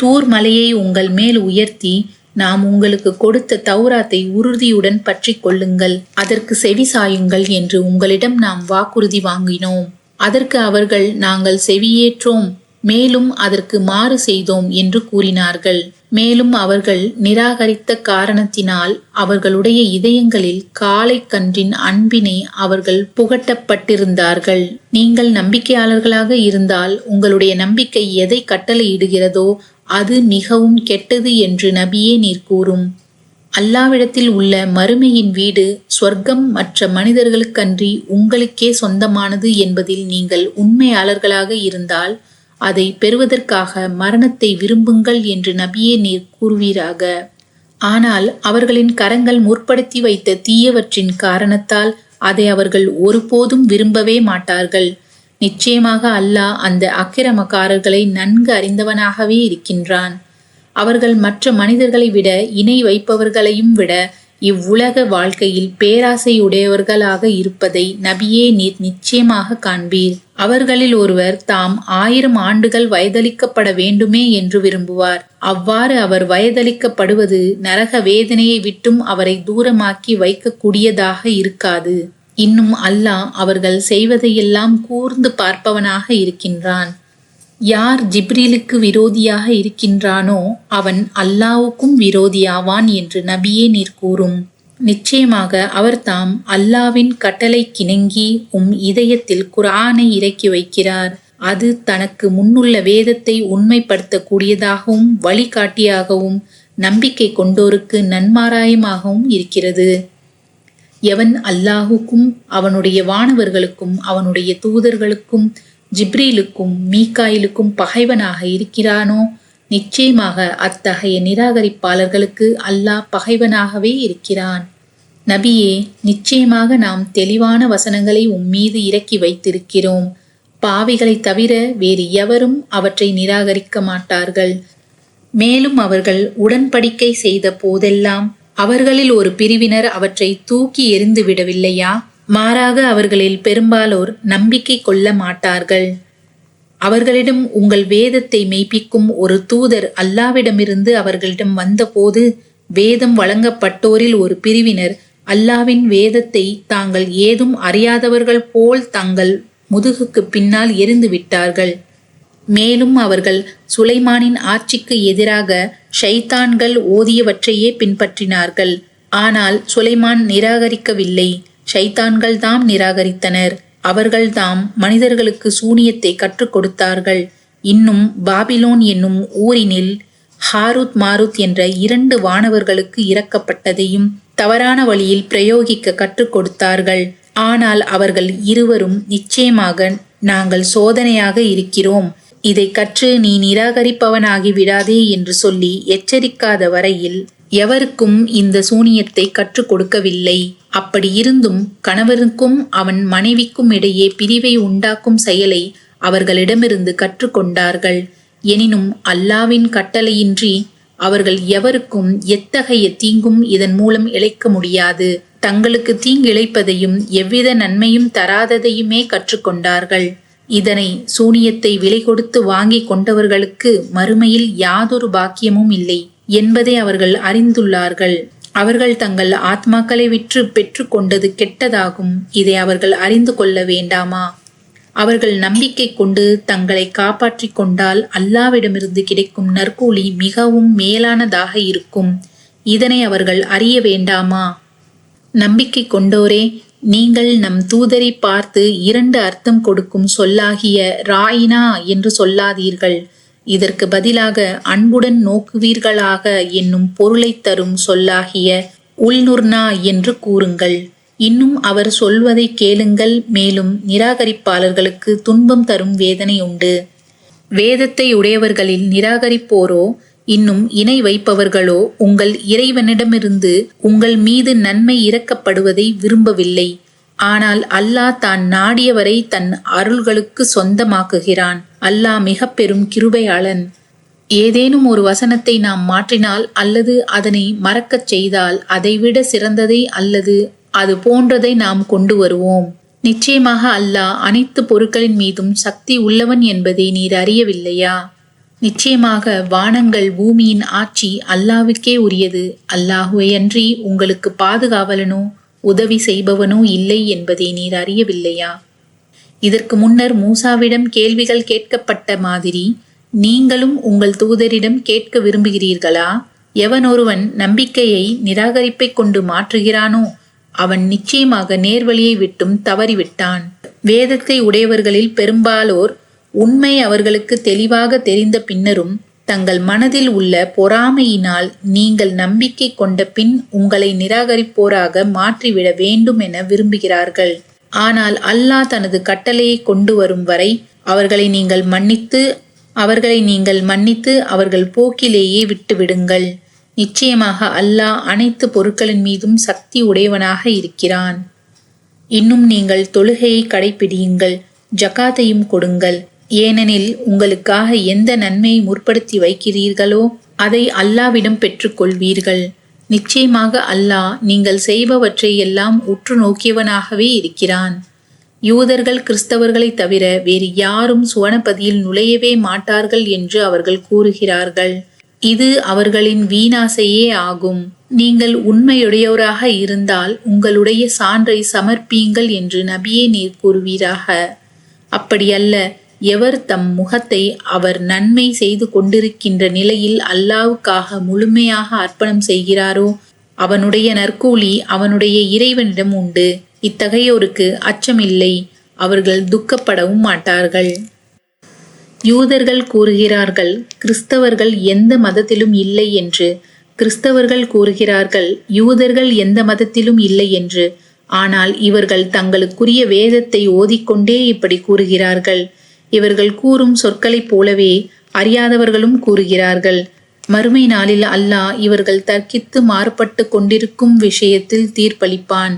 தூர் மலையை உங்கள் மேல் உயர்த்தி நாம் உங்களுக்கு கொடுத்த தௌராத்தை உறுதியுடன் பற்றி கொள்ளுங்கள், அதற்கு செவி சாயுங்கள் என்று உங்களிடம் நாம் வாக்குறுதி வாங்கினோம். அதற்கு அவர்கள் நாங்கள் செவியேற்றோம், மேலும் அதற்கு மாறு செய்தோம் என்று கூறினார்கள். மேலும் அவர்கள் நிராகரித்த காரணத்தினால் அவர்களுடைய இதயங்களில் காளைக்கன்றின் அன்பினை அவர்கள் புகட்டப்பட்டிருந்தார்கள். நீங்கள் நம்பிக்கையாளர்களாக இருந்தால் உங்களுடைய நம்பிக்கை எதை கட்டளையிடுகிறதோ அது மிகவும் கெட்டது என்று நபியே நீர் கூறும். அல்லாவிடத்தில் உள்ள மறுமையின் வீடு சொர்க்கம் மற்ற மனிதர்களுக்கன்றி உங்களுக்கே சொந்தமானது என்பதில் நீங்கள் உண்மையாளர்களாக இருந்தால் அதை பெறுவதற்காக மரணத்தை விரும்புங்கள் என்று நபியே நீர் கூறுவீராக. ஆனால் அவர்களின் கரங்கள் முற்படுத்தி வைத்த தீயவற்றின் காரணத்தால் அதை அவர்கள் ஒருபோதும் விரும்பவே மாட்டார்கள். நிச்சயமாக அல்லாஹ் அந்த அக்கிரமக்காரர்களை நன்கு அறிந்தவனாகவே இருக்கின்றான். அவர்கள் மற்ற மனிதர்களை விட இணை வைப்பவர்களையும் விட இவ்வுலக வாழ்க்கையில் பேராசையுடையவர்களாக இருப்பதை நபியே நீர் நிச்சயமாக காண்பீர். அவர்களில் ஒருவர் தாம் 1000 ஆண்டுகள் வயதளிக்கப்பட வேண்டுமே என்று விரும்புவார். அவ்வாறு அவர் வயதளிக்கப்படுவது நரக வேதனையை விட்டும் அவரை தூரமாக்கி வைக்கக்கூடியதாக இருக்காது. இன்னும் அல்லாஹ் அவர்கள் செய்வதையெல்லாம் கூர்ந்து பார்ப்பவனாக இருக்கின்றான். யார் ஜிப்ரீலுக்கு விரோதியாக இருக்கின்றானோ அவன் அல்லாஹ்வுக்கும் விரோதியாவான் என்று நபியே நீர் கூறும். நிச்சயமாக அவர் தாம் அல்லாவின் கட்டளைக்கிணங்கி இதயத்தில் குர்ஆனை இறக்கி வைக்கிறார். அது தனக்கு முன்னுள்ள வேதத்தை உண்மைப்படுத்தக்கூடியதாகவும் வழிகாட்டியாகவும் நம்பிக்கை கொண்டோருக்கு நன்மாராயமாகவும் இருக்கிறது. எவன் அல்லாஹுக்கும் அவனுடைய வானவர்களுக்கும் அவனுடைய தூதர்களுக்கும் ஜிப்ரீலுக்கும் மீகாயிலுக்கும் பகைவனாக இருக்கிறானோ, நிச்சயமாக அத்தகைய நிராகரிப்பாளர்களுக்கு அல்லாஹ் பகைவனாகவே இருக்கிறான். நபியே, நிச்சயமாக நாம் தெளிவான வசனங்களை உம்மீது இறக்கி வைத்திருக்கிறோம். பாவிகளை தவிர வேறு எவரும் அவற்றை நிராகரிக்க மாட்டார்கள். மேலும் அவர்கள் உடன்படிக்கை செய்த போதெல்லாம் அவர்களில் ஒரு பிரிவினர் அவற்றை தூக்கி எறிந்து விடவில்லையா? மாறாக அவர்களில் பெரும்பாலோர் நம்பிக்கை கொள்ள மாட்டார்கள். அவர்களிடம் உங்கள் வேதத்தை மெய்ப்பிக்கும் ஒரு தூதர் அல்லாவிடமிருந்து அவர்களிடம் வந்தபோது வேதம் வழங்கப்பட்டோரில் ஒரு பிரிவினர் அல்லாவின் வேதத்தை தாங்கள் ஏதும் அறியாதவர்கள் போல் தங்கள் முதுகுக்கு பின்னால் எறிந்து விட்டார்கள். மேலும் அவர்கள் சுலைமானின் ஆட்சிக்கு எதிராக ஷைத்தான்கள் ஓதியவற்றையே பின்பற்றினார்கள். ஆனால் சுலைமான் நிராகரிக்கவில்லை, ஷைத்தான்கள் தாம் நிராகரித்தனர். அவர்கள் தாம் மனிதர்களுக்கு சூனியத்தை கற்றுக் கொடுத்தார்கள். இன்னும் பாபிலோன் என்னும் ஊரினில் ஹாரூத் மாரூத் என்ற 2 வானவர்களுக்கு இறக்கப்பட்டதையும் தவறான வழியில் பிரயோகிக்க கற்றுக் கொடுத்தார்கள். ஆனால் அவர்கள் இருவரும் நிச்சயமாக நாங்கள் சோதனையாக இருக்கிறோம், இதை கற்று நீ நிராகரிப்பவனாகி விடாதே என்று சொல்லி எச்சரிக்காத வரையில் எவருக்கும் இந்த சூனியத்தை கற்றுக் கொடுக்கவில்லை. அப்படி இருந்தும் கணவருக்கும் அவன் மனைவிக்கும் இடையே பிரிவை உண்டாக்கும் செயலை அவர்களிடமிருந்து கற்றுக்கொண்டார்கள். எனினும் அல்லாவின் கட்டளையின்றி அவர்கள் எவருக்கும் எத்தகைய தீங்கும் இதன் மூலம் இழைக்க முடியாது. தங்களுக்கு தீங்கிழைப்பதையும் எவ்வித நன்மையும் தராததையுமே கற்றுக்கொண்டார்கள். இதனை சூனியத்தை விலை கொடுத்து வாங்கி கொண்டவர்களுக்கு மறுமையில் யாதொரு பாக்கியமும் இல்லை என்பதை அவர்கள் அறிந்துள்ளார்கள். அவர்கள் தங்கள் ஆத்மாக்களை விற்று பெற்று கொண்டது கெட்டதாகும். இதை அவர்கள் அறிந்து கொள்ள வேண்டாமா? அவர்கள் நம்பிக்கை கொண்டு தங்களை காப்பாற்றிக் கொண்டால் அல்லாவிடமிருந்து கிடைக்கும் நற்கூலி மிகவும் மேலானதாக இருக்கும். இதனை அவர்கள் அறிய வேண்டாமா? நம்பிக்கை கொண்டோரே, நீங்கள் நம் தூதரை பார்த்து 2 அர்த்தம் கொடுக்கும் சொல்லாகிய ராயினா என்று சொல்லாதீர்கள். இதற்கு பதிலாக அன்புடன் நோக்குவீர்களாக என்னும் பொருளை தரும் சொல்லாகிய உள்நுர்னா என்று கூறுங்கள். இன்னும் அவர் சொல்வதை கேளுங்கள். மேலும் நிராகரிப்பாளர்களுக்கு துன்பம் தரும் வேதனை உண்டு. வேதத்தை உடையவர்களில் நிராகரிப்போரோ இன்னும் இணை வைப்பவர்களோ உங்கள் இறைவனிடமிருந்து உங்கள் மீது நன்மை இறக்கப்படுவதை விரும்பவில்லை. ஆனால் அல்லாஹ் தான் நாடியவரை தன் அருள்களுக்கு சொந்தமாக்குகிறான். அல்லாஹ் மிக பெரும் கிருபையாளன். ஏதேனும் ஒரு வசனத்தை நாம் மாற்றினால் அல்லது அதனை மறக்கச் செய்தால் அதைவிட சிறந்ததை அல்லது அது போன்றதை நாம் கொண்டு வருவோம். நிச்சயமாக அல்லாஹ் அனைத்து பொருட்களின் மீதும் சக்தி உள்ளவன் என்பதை நீர் அறியவில்லையா? நிச்சயமாக வானங்கள் பூமியின் ஆட்சி அல்லாவுக்கே உரியது. அல்லாஹுவை அன்றி உங்களுக்கு பாதுகாவலனோ உதவி செய்பவனோ இல்லை என்பதை நீர் அறியவில்லையா? இதற்கு முன்னர் மூசாவிடம் கேள்விகள் கேட்கப்பட்ட மாதிரி நீங்களும் உங்கள் தூதரிடம் கேட்க விரும்புகிறீர்களா? எவனொருவன் நம்பிக்கையை நிராகரிப்பை கொண்டு மாற்றுகிறானோ அவன் நிச்சயமாக நேர்வழியை விட்டும் தவறிவிட்டான். வேதத்தை உடையவர்களில் பெரும்பாலோர் உண்மை அவர்களுக்கு தெளிவாக தெரிந்த பின்னரும் தங்கள் மனதில் உள்ள பொறாமையினால் நீங்கள் நம்பிக்கை கொண்ட பின் உங்களை நிராகரிப்போராக மாற்றிவிட வேண்டும் என விரும்புகிறார்கள். ஆனால் அல்லாஹ் தனது கட்டளையை கொண்டு வரும் வரை அவர்களை நீங்கள் மன்னித்து அவர்கள் போக்கிலேயே விட்டுவிடுங்கள். நிச்சயமாக அல்லாஹ் அனைத்து பொருட்களின் மீதும் சக்தி உடையவனாக இருக்கிறான். இன்னும் நீங்கள் தொழுகையை கடைபிடியுங்கள், ஜகாத்தையும் கொடுங்கள். ஏனெனில் உங்களுக்காக எந்த நன்மையை முற்படுத்தி வைக்கிறீர்களோ அதை அல்லாவிடம் பெற்றுக்கொள்வீர்கள். நிச்சயமாக அல்லாஹ் நீங்கள் செய்பவற்றை எல்லாம் உற்று நோக்கியவனாகவே இருக்கிறான். யூதர்கள் கிறிஸ்தவர்களை தவிர வேறு யாரும் சுவனபதியில் நுழையவே மாட்டார்கள் என்று அவர்கள் கூறுகிறார்கள். இது அவர்களின் வீணாசையே ஆகும். நீங்கள் உண்மையுடையோராக இருந்தால் உங்களுடைய சான்றை சமர்ப்பீங்கள் என்று நபியே நீர் கூறுவீராக. அப்படியல்ல, எவர் தம் முகத்தை அவர் நன்மை செய்து கொண்டிருக்கின்ற நிலையில் அல்லாவுக்காக முழுமையாக அர்ப்பணம் செய்கிறாரோ அவனுடைய நற்கூலி அவனுடைய இறைவனிடம் உண்டு. இத்தகையோருக்கு அச்சமில்லை, அவர்கள் துக்கப்படவும் மாட்டார்கள். யூதர்கள் கூறுகிறார்கள், கிறிஸ்தவர்கள் எந்த மதத்திலும் இல்லை என்று. கிறிஸ்தவர்கள் கூறுகிறார்கள், யூதர்கள் எந்த மதத்திலும் இல்லை என்று. ஆனால் இவர்கள் தங்களுக்குரிய வேதத்தை ஓதிக்கொண்டே இப்படி கூறுகிறார்கள். இவர்கள் கூறும் சொற்களைப் போலவே அறியாதவர்களும் கூறுகிறார்கள். மறுமை நாளில் அல்லாஹ் இவர்கள் தர்க்கித்து மாறுபட்டு கொண்டிருக்கும் விஷயத்தில் தீர்ப்பளிப்பான்.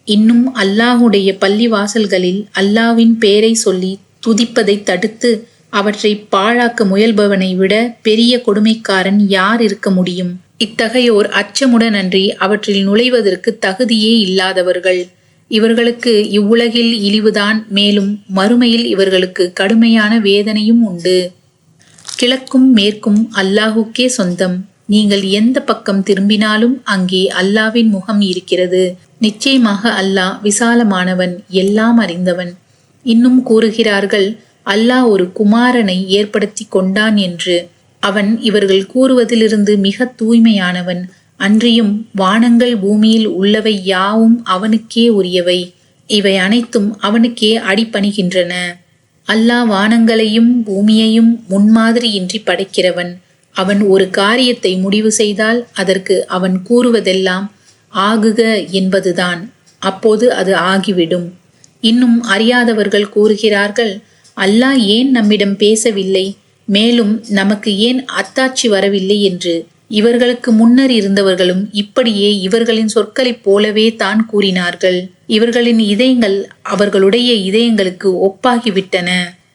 இன்னும் அல்லாஹுடைய பள்ளி வாசல்களில் அல்லாவின் பேரை சொல்லி துதிப்பதை தடுத்து அவற்றை பாழாக்க முயல்பவனை விட பெரிய கொடுமைக்காரன் யார் இருக்க முடியும்? இத்தகையோர் அச்சமுடனன்றி அவற்றில் நுழைவதற்கு தகுதியே இல்லாதவர்கள். இவர்களுக்கு இவ்வுலகில் இழிவுதான், மேலும் மறுமையில் இவர்களுக்கு கடுமையான வேதனையும் உண்டு. கிழக்கும் மேற்கும் அல்லாஹுக்கே சொந்தம். நீங்கள் எந்த பக்கம் திரும்பினாலும் அங்கே அல்லாவின் முகம் இருக்கிறது. நிச்சயமாக அல்லாஹ் விசாலமானவன், எல்லாம் அறிந்தவன். இன்னும் கூறுகிறார்கள், அல்லாஹ் ஒரு குமாரனை ஏற்படுத்தி கொண்டான் என்று. அவன் இவர்கள் கூறுவதிலிருந்து மிக தூய்மையானவன். அன்றியும் வானங்கள் பூமியில் உள்ளவை யாவும் அவனுக்கே உரியவை. இவை அனைத்தும் அவனுக்கே அடிபணிகின்றன. அல்லாஹ் வானங்களையும் பூமியையும் முன்மாதிரியின்றி படைக்கிறவன். அவன் ஒரு காரியத்தை முடிவு செய்தால் அதற்கு அவன் கூறுவதெல்லாம் ஆகுக என்பதுதான். அப்போது அது ஆகிவிடும். இன்னும் அறியாதவர்கள் கூறுகிறார்கள், அல்லாஹ் ஏன் நம்மிடம் பேசவில்லை, மேலும் நமக்கு ஏன் அத்தாட்சி வரவில்லை என்று. இவர்களுக்கு முன்னர் இருந்தவர்களும் இப்படியே இவர்களின் சொற்களைப் போலவே தான் கூறினார்கள். இவர்களின் இதயங்கள் அவர்களுடைய இதயங்களுக்கு ஒப்பாகிவிட்டன.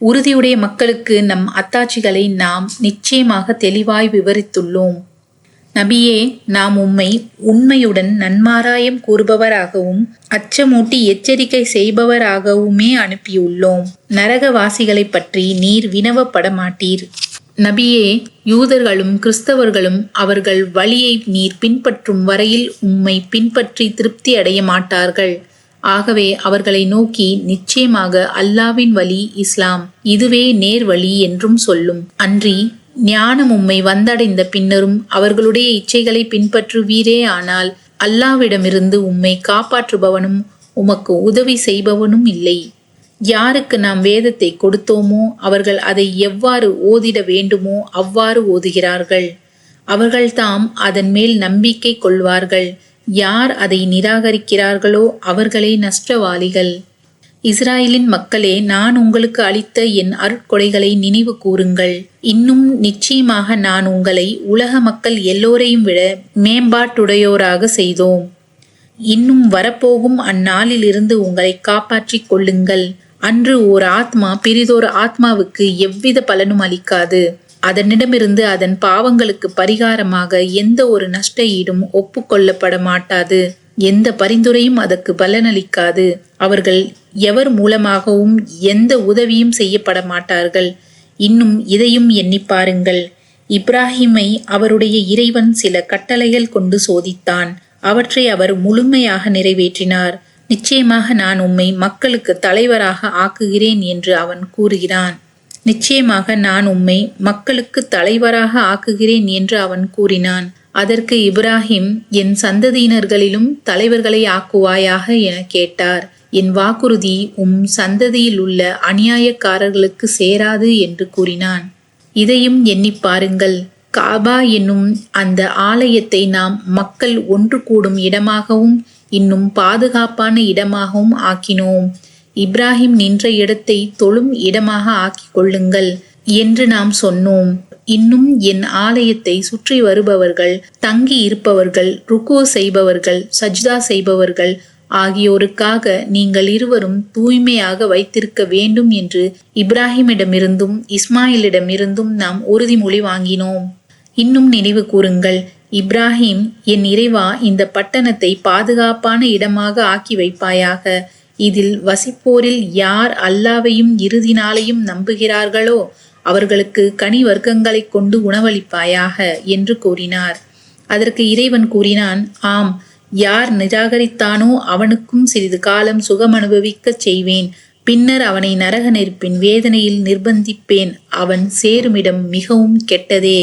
உறுதியுடைய மக்களுக்கு நம் அத்தாட்சிகளை நாம் நிச்சயமாக தெளிவாய் விவரித்துள்ளோம். நபியே, நாம் உம்மை உண்மையுடன் நன்மாராயம் கூறுபவராகவும் அச்சமூட்டி எச்சரிக்கை செய்பவராகவுமே அனுப்பியுள்ளோம். நரகவாசிகளை பற்றி நீர் வினவப்பட மாட்டீர். நபியே, யூதர்களும் கிறிஸ்தவர்களும் அவர்கள் வழியை நீர் பின்பற்றும் வரையில் உம்மை பின்பற்றி திருப்தி அடைய மாட்டார்கள். ஆகவே அவர்களை நோக்கி, நிச்சயமாக அல்லாவின் வழி இஸ்லாம், இதுவே நேர் வழி என்றும் சொல்லும். அன்றி ஞானம் உம்மை வந்தடைந்த பின்னரும் அவர்களுடைய இச்சைகளை பின்பற்றுவீரே ஆனால் அல்லாவிடமிருந்து உம்மை காப்பாற்றுபவனும் உமக்கு உதவி செய்பவனும் இல்லை. யாருக்கு நாம் வேதத்தை கொடுத்தோமோ அவர்கள் அதை எவ்வாறு ஓதிட வேண்டுமோ அவ்வாறு ஓதுகிறார்கள். அவர்கள் தாம் அதன் மேல் நம்பிக்கை கொள்வார்கள். யார் அதை நிராகரிக்கிறார்களோ அவர்களே நஷ்டவாளிகள். இஸ்ராயலின் மக்களே, நான் உங்களுக்கு அளித்த என் அருட்கொடைகளை நினைவு கூறுங்கள். இன்னும் நிச்சயமாக நான் உங்களை உலக மக்கள் எல்லோரையும் விட மேம்பாட்டுடையோராக செய்தோம். இன்னும் வரப்போகும் அந்நாளிலிருந்து உங்களை காப்பாற்றிக் கொள்ளுங்கள். அன்று ஓர் ஆத்மா பிறிதோர் ஆத்மாவுக்கு எவ்வித பலனும் அளிக்காது. அதனிடமிருந்து அதன் பாவங்களுக்கு பரிகாரமாக எந்த ஒரு நஷ்ட ஈடும் ஒப்புக்கொள்ளப்பட மாட்டாது. எந்த பரிந்துரையும் அதற்கு பலனளிக்காது. அவர்கள் எவர் மூலமாகவும் எந்த உதவியும் செய்யப்பட மாட்டார்கள். இன்னும் இதையும் எண்ணி பாருங்கள். இப்ராஹிமை அவருடைய இறைவன் சில கட்டளைகள் கொண்டு சோதித்தான். அவற்றை அவர் முழுமையாக நிறைவேற்றினார். நிச்சயமாக நான் உம்மை மக்களுக்கு தலைவராக ஆக்குகிறேன் என்று அவன் கூறுகிறான். நிச்சயமாக நான் உம்மை மக்களுக்கு தலைவராக ஆக்குகிறேன் என்று அவன் கூறினான். அதற்கு இப்ராஹிம், என் சந்ததியினர்களிலும் தலைவர்களை ஆக்குவாயாக என கேட்டார். என் வாக்குறுதி உம் சந்ததியில் உள்ள அநியாயக்காரர்களுக்கு சேராது என்று கூறினான். இதையும் எண்ணி பாருங்கள். காபா என்னும் அந்த ஆலயத்தை நாம் மக்கள் ஒன்று கூடும் இடமாகவும் இன்னும் பாதுகாப்பான இடமாகவும் ஆக்கினோம். இப்ராஹிம் நின்ற இடத்தை தொழும் இடமாக ஆக்கிக் கொள்ளுங்கள் என்று நாம் சொன்னோம். இன்னும் என் ஆலயத்தை சுற்றி வருபவர்கள், தங்கி இருப்பவர்கள், ருக்கு செய்பவர்கள், சஜ்தா செய்பவர்கள் ஆகியோருக்காக நீங்கள் இருவரும் தூய்மையாக வைத்திருக்க வேண்டும் என்று இப்ராஹிமிடமிருந்தும் இஸ்மாயிலிடமிருந்தும் நாம் உறுதிமொழி வாங்கினோம். இன்னும் நினைவு கூறுங்கள், இப்ராஹிம், என் இறைவா, இந்த பட்டணத்தை பாதுகாப்பான இடமாக ஆக்கி வைப்பாயாக. இதில் வசிப்போரில் யார் அல்லாவையும் இறுதி நாளையும் நம்புகிறார்களோ அவர்களுக்கு கனி வர்க்கங்களை கொண்டு உணவளிப்பாயாக என்று கூறினார். அதற்கு இறைவன் கூறினான், ஆம், யார் நிராகரித்தானோ அவனுக்கும் சிறிது காலம் சுகம் அனுபவிக்கச் செய்வேன். பின்னர் அவனை நரக நெருப்பின் வேதனையில் நிர்பந்திப்பேன். அவன் சேருமிடம் மிகவும் கெட்டதே.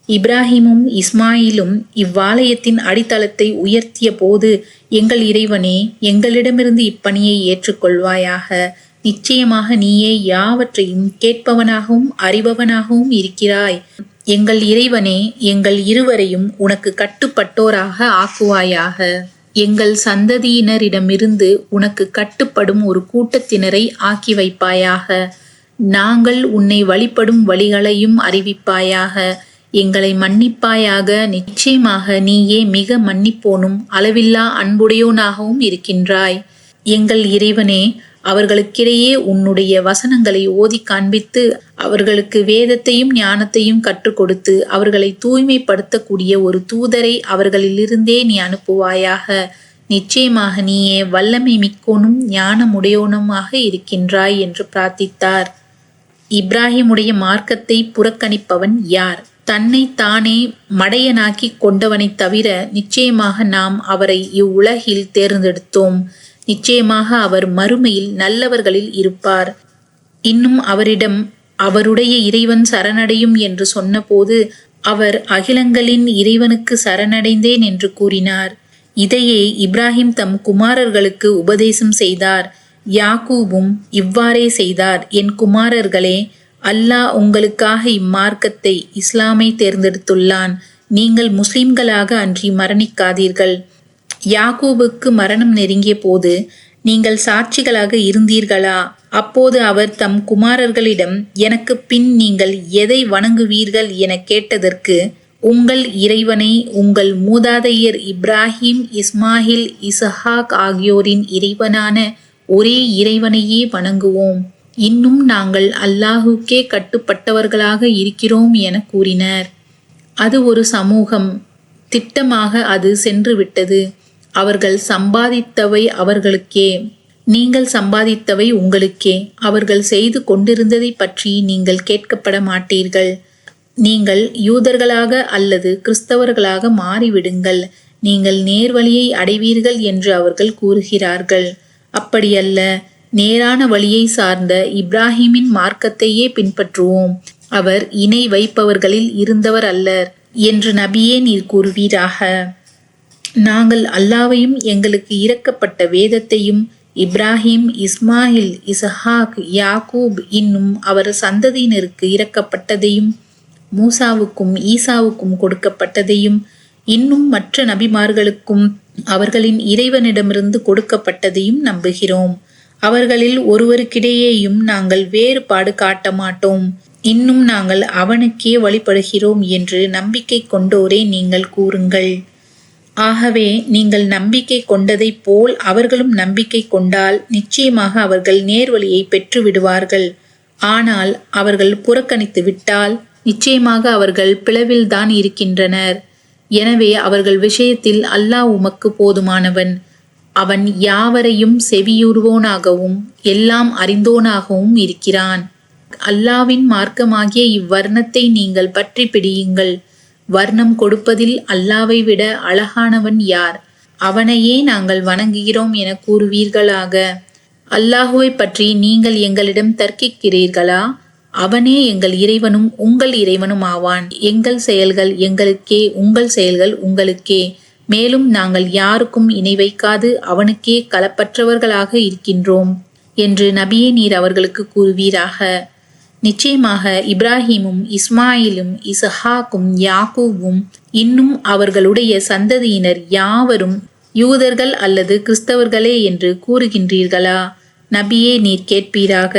இப்ராஹிமும் இஸ்மாயிலும் இவ்வாலயத்தின் அடித்தளத்தை உயர்த்திய போது, எங்கள் இறைவனே, எங்களிடமிருந்து இப்பணியை ஏற்றுக்கொள்வாயாக. நிச்சயமாக நீயே யாவற்றையும் கேட்பவனாகவும் அறிபவனாகவும் இருக்கிறாய். எங்கள் இறைவனே, எங்கள் இருவரையும் உனக்கு கட்டுப்பட்டோராக ஆக்குவாயாக. எங்கள் சந்ததியினரிடமிருந்து உனக்கு கட்டுப்படும் ஒரு கூட்டத்தினரை ஆக்கி வைப்பாயாக. நாங்கள் உன்னை வழிபடும் வழிகளையும் அறிவிப்பாயாக. எங்களை மன்னிப்பாயாக. நிச்சயமாக நீயே மிக மன்னிப்போனும் அளவில்லா அன்புடையோனாகவும் இருக்கின்றாய். எங்கள் இறைவனே, அவர்களுக்கிடையே உன்னுடைய வசனங்களை ஓதி காண்பித்து அவர்களுக்கு வேதத்தையும் ஞானத்தையும் கற்றுக் கொடுத்து அவர்களை தூய்மைப்படுத்தக்கூடிய ஒரு தூதரை அவர்களிலிருந்தே நீ அனுப்புவாயாக. நிச்சயமாக நீயே வல்லமை மிக்கோனும் ஞானமுடையோனுமாக இருக்கின்றாய் என்று பிரார்த்தித்தார். இப்ராஹிமுடைய மார்க்கத்தை புறக்கணிப்பவன் யார்? தன்னை தானே மடையனாக்கி கொண்டவனைத் தவிர நிச்சயமாக நாம் அவரை இவ்வுலகில் தேர்ந்தெடுத்தோம். நிச்சயமாக அவர் மறுமையில் நல்லவர்களில் இருப்பார். இன்னும் அவரிடம் அவருடைய இறைவன் சரணடையும் என்று சொன்னபோது அவர் அகிலங்களின் இறைவனுக்கு சரணடைந்தேன் என்று கூறினார். இதையே இப்ராஹிம் தம் குமாரர்களுக்கு உபதேசம் செய்தார். யாக்கூபும் இவ்வாறே செய்தார். என் குமாரர்களே, அல்லாஹ் உங்களுக்காக இம்மார்க்கத்தை இஸ்லாமை தேர்ந்தெடுத்துள்ளான். நீங்கள் முஸ்லிம்களாக அன்றி மரணிக்காதீர்கள். யாக்கூபுக்கு மரணம் நெருங்கிய போது நீங்கள் சாட்சிகளாக இருந்தீர்களா? அப்போது அவர் தம் குமாரர்களிடம், எனக்கு பின் நீங்கள் எதை வணங்குவீர்கள் என கேட்டதற்கு, உங்கள் இறைவனை உங்கள் மூதாதையர் இப்ராஹிம், இஸ்மாயில், இசஹாக் ஆகியோரின் இறைவனான ஒரே இறைவனையே வணங்குவோம். இன்னும் நாங்கள் அல்லாஹுக்கே கட்டுப்பட்டவர்களாக இருக்கிறோம் என கூறினர். அது ஒரு சமூகம். திட்டமாக அது சென்று விட்டது. அவர்கள் சம்பாதித்தவை அவர்களுக்கே, நீங்கள் சம்பாதித்தவை உங்களுக்கே. அவர்கள் செய்து கொண்டிருந்ததை பற்றி நீங்கள் கேட்கப்பட மாட்டீர்கள். நீங்கள் யூதர்களாக அல்லது கிறிஸ்தவர்களாக மாறிவிடுங்கள், நீங்கள் நேர்வழியை அடைவீர்கள் என்று அவர்கள் கூறுகிறார்கள். அப்படியல்ல, நேரான வழியை சார்ந்த இப்ராஹிமின் மார்க்கத்தையே பின்பற்றுவோம். அவர் இணை வைப்பவர்களில் இருந்தவர் அல்லர் என்று நபியே நீர் கூறுவீராக. நாங்கள் அல்லாவையும் எங்களுக்கு இறக்கப்பட்ட வேதத்தையும் இப்ராஹிம், இஸ்மாயில், இசஹாக், யாக்கூப் இன்னும் அவர் சந்ததியினருக்கு இறக்கப்பட்டதையும் மூசாவுக்கும் ஈசாவுக்கும் கொடுக்கப்பட்டதையும் இன்னும் மற்ற நபிமார்களுக்கும் அவர்களின் இறைவனிடமிருந்து கொடுக்கப்பட்டதையும் நம்புகிறோம். அவர்களில் ஒருவருக்கிடையேயும் நாங்கள் வேறுபாடு காட்ட மாட்டோம். இன்னும் நாங்கள் அவனுக்கே வழிபடுகிறோம் என்று நம்பிக்கை கொண்டோரே நீங்கள் கூறுங்கள். ஆகவே நீங்கள் நம்பிக்கை கொண்டதைப் போல் அவர்களும் நம்பிக்கை கொண்டால் நிச்சயமாக அவர்கள் நேர்வழியை பெற்று விடுவார்கள். ஆனால் அவர்கள் புறக்கணித்து விட்டால் நிச்சயமாக அவர்கள் பிளவில்தான் இருக்கின்றனர். எனவே அவர்கள் விஷயத்தில் அல்லாஹ் உமக்கு போதுமானவன். அவன் யாவரையும் செவியுறுவோனாகவும் எல்லாம் அறிந்தோனாகவும் இருக்கிறான். அல்லாவின் மார்க்கமாகிய இவ்வர்ணத்தை நீங்கள் பற்றி பிடியுங்கள். வர்ணம் கொடுப்பதில் அல்லாவை விட அழகானவன் யார்? அவனையே நாங்கள் வணங்குகிறோம் என கூறுவீர்களாக. அல்லாஹுவை பற்றி நீங்கள் எங்களிடம் தர்க்கிக்கிறீர்களா? அவனே எங்கள் இறைவனும் உங்கள் இறைவனும் ஆவான். எங்கள் செயல்கள் எங்களுக்கே, உங்கள் செயல்கள் உங்களுக்கே. மேலும் நாங்கள் யாருக்கும் இணை வைக்காது அவனுக்கே களப்பற்றவர்களாக இருக்கின்றோம் என்று நபியே நீர் அவர்களுக்கு கூறுவீராக. நிச்சயமாக இப்ராஹிமும் இஸ்மாயிலும் இசஹாக்கும் யாக்கூபும் இன்னும் அவர்களுடைய சந்ததியினர் யாவரும் யூதர்கள் அல்லது கிறிஸ்தவர்களே என்று கூறுகின்றீர்களா? நபியே நீர் கேட்பீராக.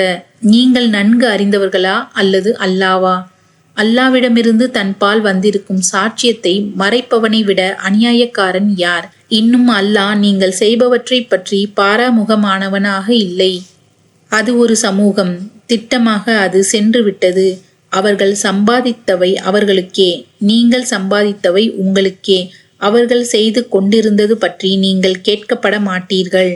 நீங்கள் நன்கு அறிந்தவர்களா அல்லது அல்லாவா? அல்லாவிடமிருந்து தன் பால் வந்திருக்கும் சாட்சியத்தை மறைப்பவனை விட அநியாயக்காரன் யார்? இன்னும் அல்லாஹ் நீங்கள் செய்பவற்றை பற்றி பாராமுகமானவனாக இல்லை. அது ஒரு சமூகம். திட்டமாக அது சென்று விட்டது. அவர்கள் சம்பாதித்தவை அவர்களுக்கே, நீங்கள் சம்பாதித்தவை உங்களுக்கே. அவர்கள் செய்து கொண்டிருந்தது பற்றி நீங்கள் கேட்கப்பட மாட்டீர்கள்.